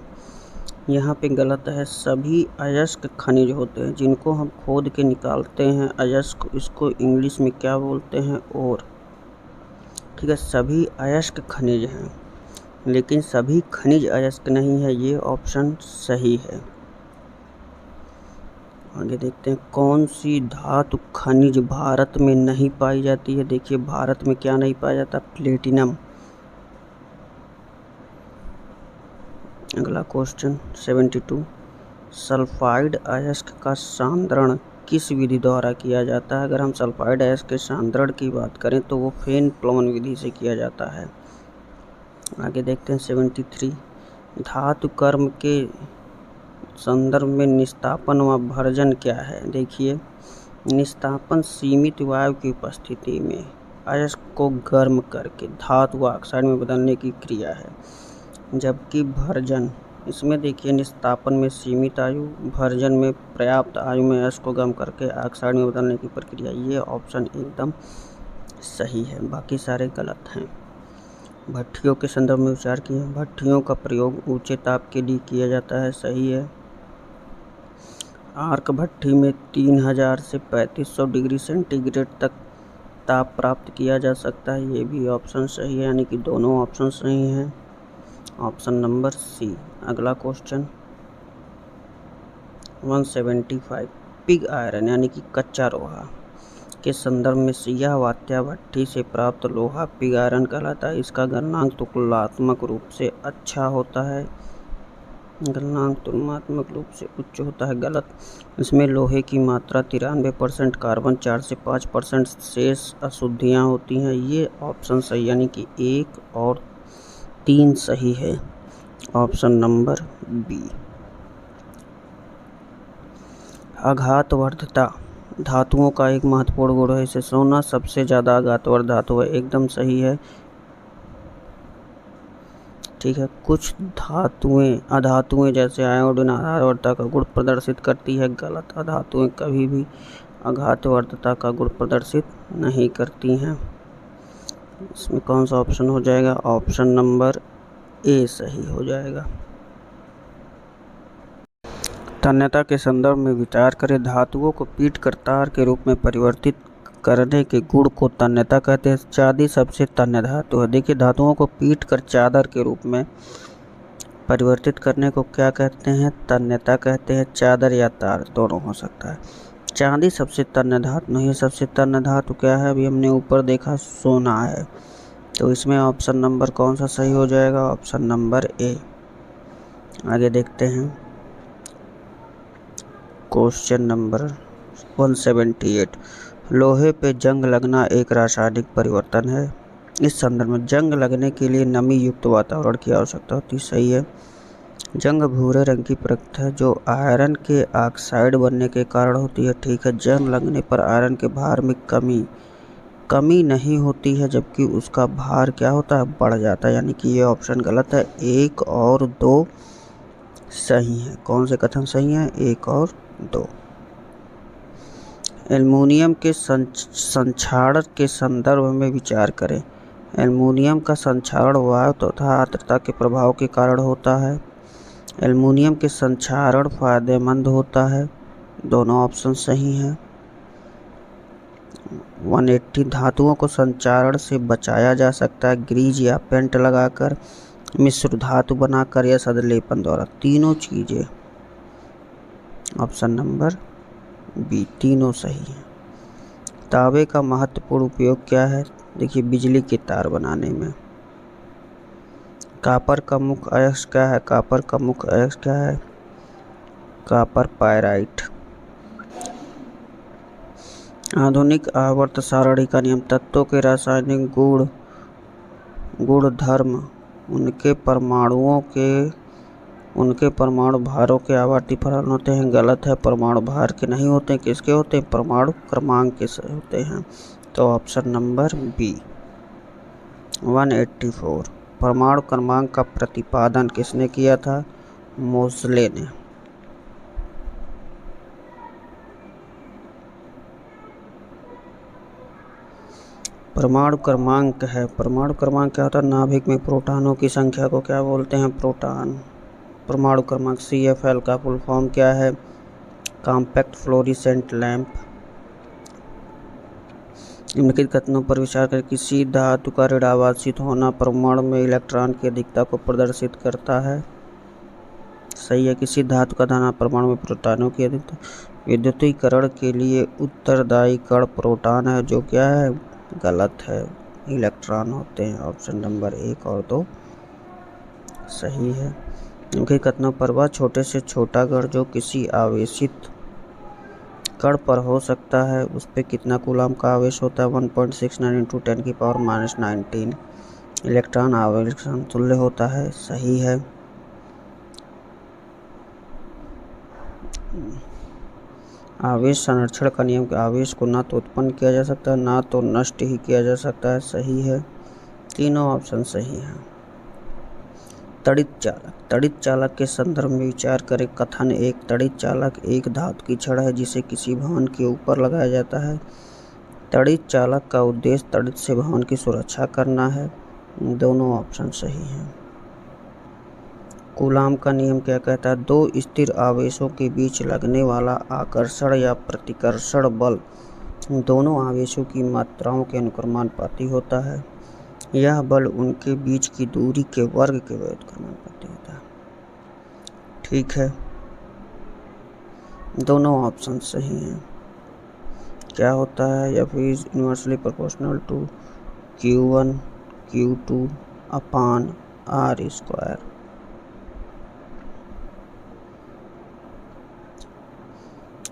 यहाँ पे गलत है। सभी अयस्क खनिज होते हैं जिनको हम खोद के निकालते हैं अयस्क, इसको इंग्लिश में क्या बोलते हैं? ओर। ठीक है, सभी अयस्क खनिज हैं लेकिन सभी खनिज अयस्क नहीं है। ये ऑप्शन सही है। आगे देखते हैं, कौन सी धातु खनिज भारत में नहीं पाई जाती है? देखिए, भारत में क्या नहीं पाया जाता? प्लेटिनम। अगला क्वेश्चन 72, सल्फाइड अयस्क का सांद्रण किस विधि द्वारा किया जाता है? अगर हम सल्फाइड अयस्क के सांद्रण की बात करें तो वो फेन प्लोन विधि से किया जाता है। आगे देखते हैं 73, धातु कर्म के संदर्भ में निस्तापन व भर्जन क्या है? देखिए, निस्तापन सीमित वायु की उपस्थिति में अयस्क को गर्म करके धातु व ऑक्साइड में बदलने की क्रिया है, जबकि भर्जन, इसमें देखिए निस्तापन में सीमित आयु, भर्जन में पर्याप्त आयु में अयस्क को गर्म करके ऑक्साइड में बदलने की प्रक्रिया। ये ऑप्शन एकदम सही है, बाकी सारे गलत हैं। भट्टियों के संदर्भ में विचार किए। भट्टियों का प्रयोग ऊंचे ताप के लिए किया जाता है। सही है। आर्क भट्टी में 3000 से 3500 डिग्री सेंटीग्रेड तक ताप प्राप्त किया जा सकता है। ये भी ऑप्शन सही है, यानी कि दोनों ऑप्शन सही हैं। Option number C. अगला क्वेश्चन 175, पिग आयरन यानी कि कच्चा लोहा के संदर्भ में यह वात्या भट्टी से प्राप्त लोहा पिग आयरन कहलाता है। इसका गलनांक तुलनात्मक रूप से अच्छा होता है, गलनांक तुलनात्मक रूप से उच्च होता है। गलत। इसमें लोहे की मात्रा 93%, कार्बन 4 से 5% शेष अशुद्धियाँ होती हैं। ये ऑप्शन सही, यानी कि 1 और 3 सही है। Option number B. आघातवर्धता धातुओं का एक महत्वपूर्ण गुण है। इसे सोना सबसे ज़्यादा आघातवर्ध धातु है। एकदम सही है। ठीक है, कुछ धातुएं अधातुएं जैसे आयोडीन आघातवर्धता का गुण प्रदर्शित करती है। गलत। अधातुएं कभी भी आघातवर्धता का गुण प्रदर्शित नहीं करती हैं। इसमें कौन सा ऑप्शन हो जाएगा? ऑप्शन नंबर ए सही हो जाएगा। तन्यता के संदर्भ में विचार करें। धातुओं को पीट कर तार के रूप में परिवर्तित करने के गुण को तन्यता कहते हैं। चांदी सबसे तन्य धातु है। देखिए, धातुओं को पीट कर चादर के रूप में परिवर्तित करने को क्या कहते हैं? तन्यता कहते हैं। चादर या तार दोनों हो सकता है। चांदी सबसे तन्य धातु नहीं है। सबसे तन्य धातु क्या है? अभी हमने ऊपर देखा, सोना है। तो इसमें ऑप्शन नंबर कौन सा सही हो जाएगा? Option number A. आगे देखते हैं क्वेश्चन नंबर 178। लोहे पे जंग लगना एक रासायनिक परिवर्तन है। इस संदर्भ में जंग लगने के लिए नमी युक्त वातावरण की आवश्यकता होती है। सही है। जंग भूरे रंग की प्रकृति है जो आयरन के ऑक्साइड बनने के कारण होती है। ठीक है। जंग लगने पर आयरन के भार में कमी नहीं होती है, जबकि उसका भार क्या होता है, बढ़ जाता है। यानी कि ये ऑप्शन गलत है। 1 और 2 सही है। कौन से कथन सही है? 1 और 2। एल्युमिनियम के संक्षारण के संदर्भ में विचार करें। एल्युमिनियम का संक्षारण वायु तथा आर्द्रता के प्रभाव के कारण होता है। एल्युमिनियम के संक्षारण फायदेमंद होता है। दोनों ऑप्शन सही हैं। 180 धातुओं को संक्षारण से बचाया जा सकता है ग्रीज या पेंट लगाकर, मिश्र धातु बनाकर या सदलेपन द्वारा। तीनों चीजें। ऑप्शन नंबर बी, तीनों सही है। तांबे का महत्वपूर्ण उपयोग क्या है? देखिए, बिजली के तार बनाने में। कॉपर का मुख्य अयस्क क्या है? कॉपर का मुख्य अयस्क क्या है? Copper pyrite. आधुनिक आवर्त सारणी का नियम तत्वों के रासायनिक गुणधर्म उनके परमाणु भारों के आवर्ती फलन होते हैं। गलत है। परमाणु भार के नहीं होते हैं। किसके होते हैं? परमाणु क्रमांक के होते हैं। तो ऑप्शन नंबर बी। 184। परमाणु क्रमांक का प्रतिपादन किसने किया था? मोज़ले ने। परमाणु क्रमांक है। परमाणु क्रमांक क्या होता है? नाभिक में प्रोटॉनों की संख्या को क्या बोलते हैं? प्रोटॉन। परमाणु क्रमांक। CFL का फुल फॉर्म क्या है? Compact fluorescent lamp. निम्नलिखित कथनों पर विचार कर किसी धातु का ऋणावासित होना परमाणु में इलेक्ट्रॉन की अधिकता को प्रदर्शित करता है। सही है। किसी धातु का धन परमाणु में प्रोटॉनों की अधिकता। विद्युतीकरण के लिए उत्तरदायी कण प्रोटॉन है, जो क्या है? गलत है। इलेक्ट्रॉन होते हैं। ऑप्शन नंबर 1 और 2 सही है। इनके कथनों पर वह छोटे से छोटा कण जो किसी आवेशित कण पर हो सकता है, उस पर कितना कूलम का आवेश होता है? 1.69 × 10⁻⁻19। इलेक्ट्रॉन आवेश समतुल्य होता है। सही है। आवेश संरक्षण का नियम। आवेश को ना तो उत्पन्न किया जा सकता है, ना तो नष्ट ही किया जा सकता है। सही है। तीनों ऑप्शन सही है। तड़ित चालक। तड़ित चालक के संदर्भ में विचार करें। कथन 1। तड़ित चालक एक धातु की छड़ है जिसे किसी भवन के ऊपर लगाया जाता है। तड़ित चालक का उद्देश्य तड़ित से भवन की सुरक्षा करना है। दोनों ऑप्शन सही हैं। कूलाम का नियम क्या कहता है? 2 स्थिर आवेशों के बीच लगने वाला आकर्षण या प्रतिकर्षण बल दोनों आवेशों की मात्राओं के अनुक्रमानुपाती होता है। यह बल उनके बीच की दूरी के वर्ग के व्युत्क्रमानुपाती होता है। ठीक है। दोनों ऑप्शन सही हैं। क्या होता है? F is inversely proportional to Q1 Q2 upon R²।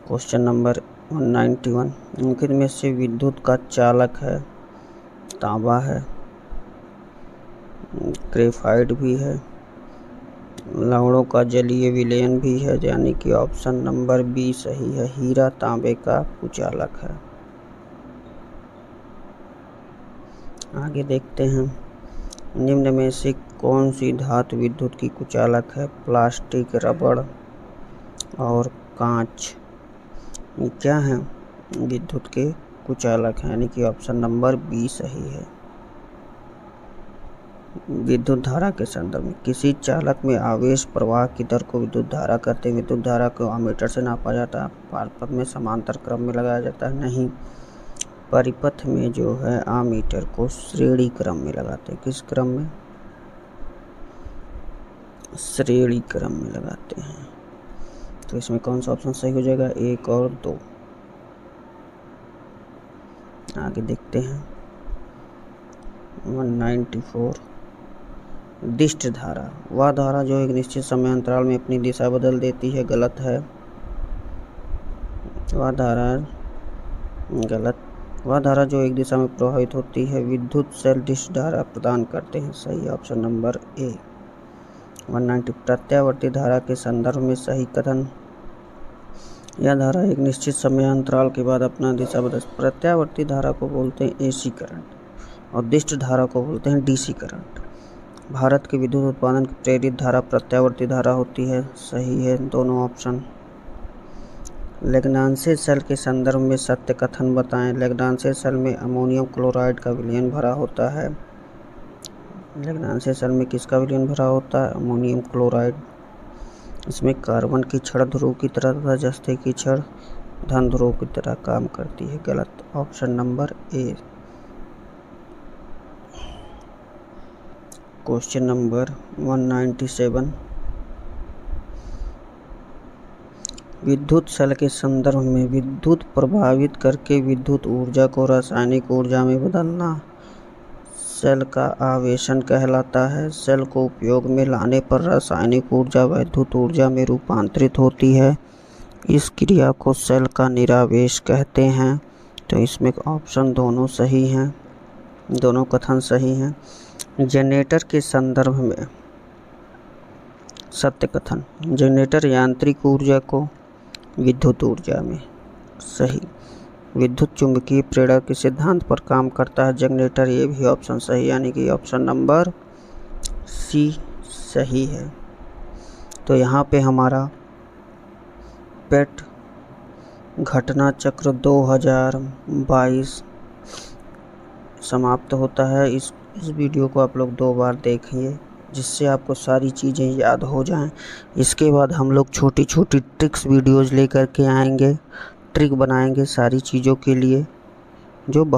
Question number 191। निम्नलिखित में से विद्युत का चालक है। तांबा है, ग्रेफाइट भी है, लवणों का जलीय विलयन भी है, यानी कि ऑप्शन नंबर बी सही है। हीरा तांबे का कुचालक है। आगे देखते हैं। निम्न में से कौन सी धातु विद्युत की कुचालक है? प्लास्टिक, रबड़ और कांच। ये क्या है? विद्युत के कुचालक है, यानी कि ऑप्शन नंबर बी सही है। विद्युत धारा के संदर्भ में किसी चालक में आवेश प्रवाह की दर को विद्युत धारा कहते हैं। विद्युत धारा को एमीटर से नापा जाता है। पारपथ में समांतर क्रम में लगाया जाता है? नहीं। परिपथ में जो है एमीटर को श्रेणी क्रम में लगाते हैं। किस क्रम में? श्रेणी क्रम में लगाते हैं। तो इसमें कौन सा ऑप्शन सही हो जाएगा? 1 और 2। आगे देखते हैं। 194। दिष्ट धारा वह धारा जो एक निश्चित समय अंतराल में अपनी दिशा बदल देती है। गलत है। वह धारा गलत। वह धारा जो एक दिशा में प्रवाहित होती है। विद्युत सेल डिश धारा प्रदान करते हैं। सही ऑप्शन नंबर ए। 190 प्रत्यावर्ती धारा के संदर्भ में सही कथन। यह धारा एक निश्चित समयांतराल के बाद अपना दिशा बदलती। प्रत्यावर्ती धारा को बोलते हैं एसी करंट और दिष्ट धारा को बोलते हैं डीसी करंट। भारत के विद्युत उत्पादन की प्रेरित धारा प्रत्यावर्ती धारा होती है। सही है दोनों ऑप्शन। लेग्रांजे सेल के संदर्भ में सत्य कथन बताएं। लेग्रांजे सेल में अमोनियम क्लोराइड का विलयन भरा होता है। लेग्रांजे सेल में किसका विलयन भरा होता है? Ammonium chloride. इसमें कार्बन की छड़ ध्रुव की तरह तथा जस्ते की छड़ धन ध्रुव की तरह काम करती है। गलत। Option number A. Question number 197। विद्युत सेल के संदर्भ में विद्युत प्रभावित करके विद्युत ऊर्जा को रासायनिक ऊर्जा में बदलना सेल का आवेशन कहलाता है। सेल को उपयोग में लाने पर रासायनिक ऊर्जा विद्युत ऊर्जा में रूपांतरित होती है। इस क्रिया को सेल का निरावेश कहते हैं। तो इसमें ऑप्शन दोनों सही हैं, दोनों कथन सही हैं। जनरेटर के संदर्भ में सत्य कथन। जनरेटर यांत्रिक ऊर्जा को विद्युत ऊर्जा में। सही। विद्युत चुंबकीय प्रेरण के सिद्धांत पर काम करता है जनरेटर। ये भी ऑप्शन सही, यानी कि ऑप्शन नंबर सी सही है। तो यहाँ पे हमारा पेट घटना चक्र 2022 समाप्त होता है। इस वीडियो को आप लोग 2 बार देखिए, जिससे आपको सारी चीज़ें याद हो जाएं। इसके बाद हम लोग छोटी छोटी ट्रिक्स वीडियोज़ लेकर के आएंगे, ट्रिक बनाएंगे सारी चीज़ों के लिए, जो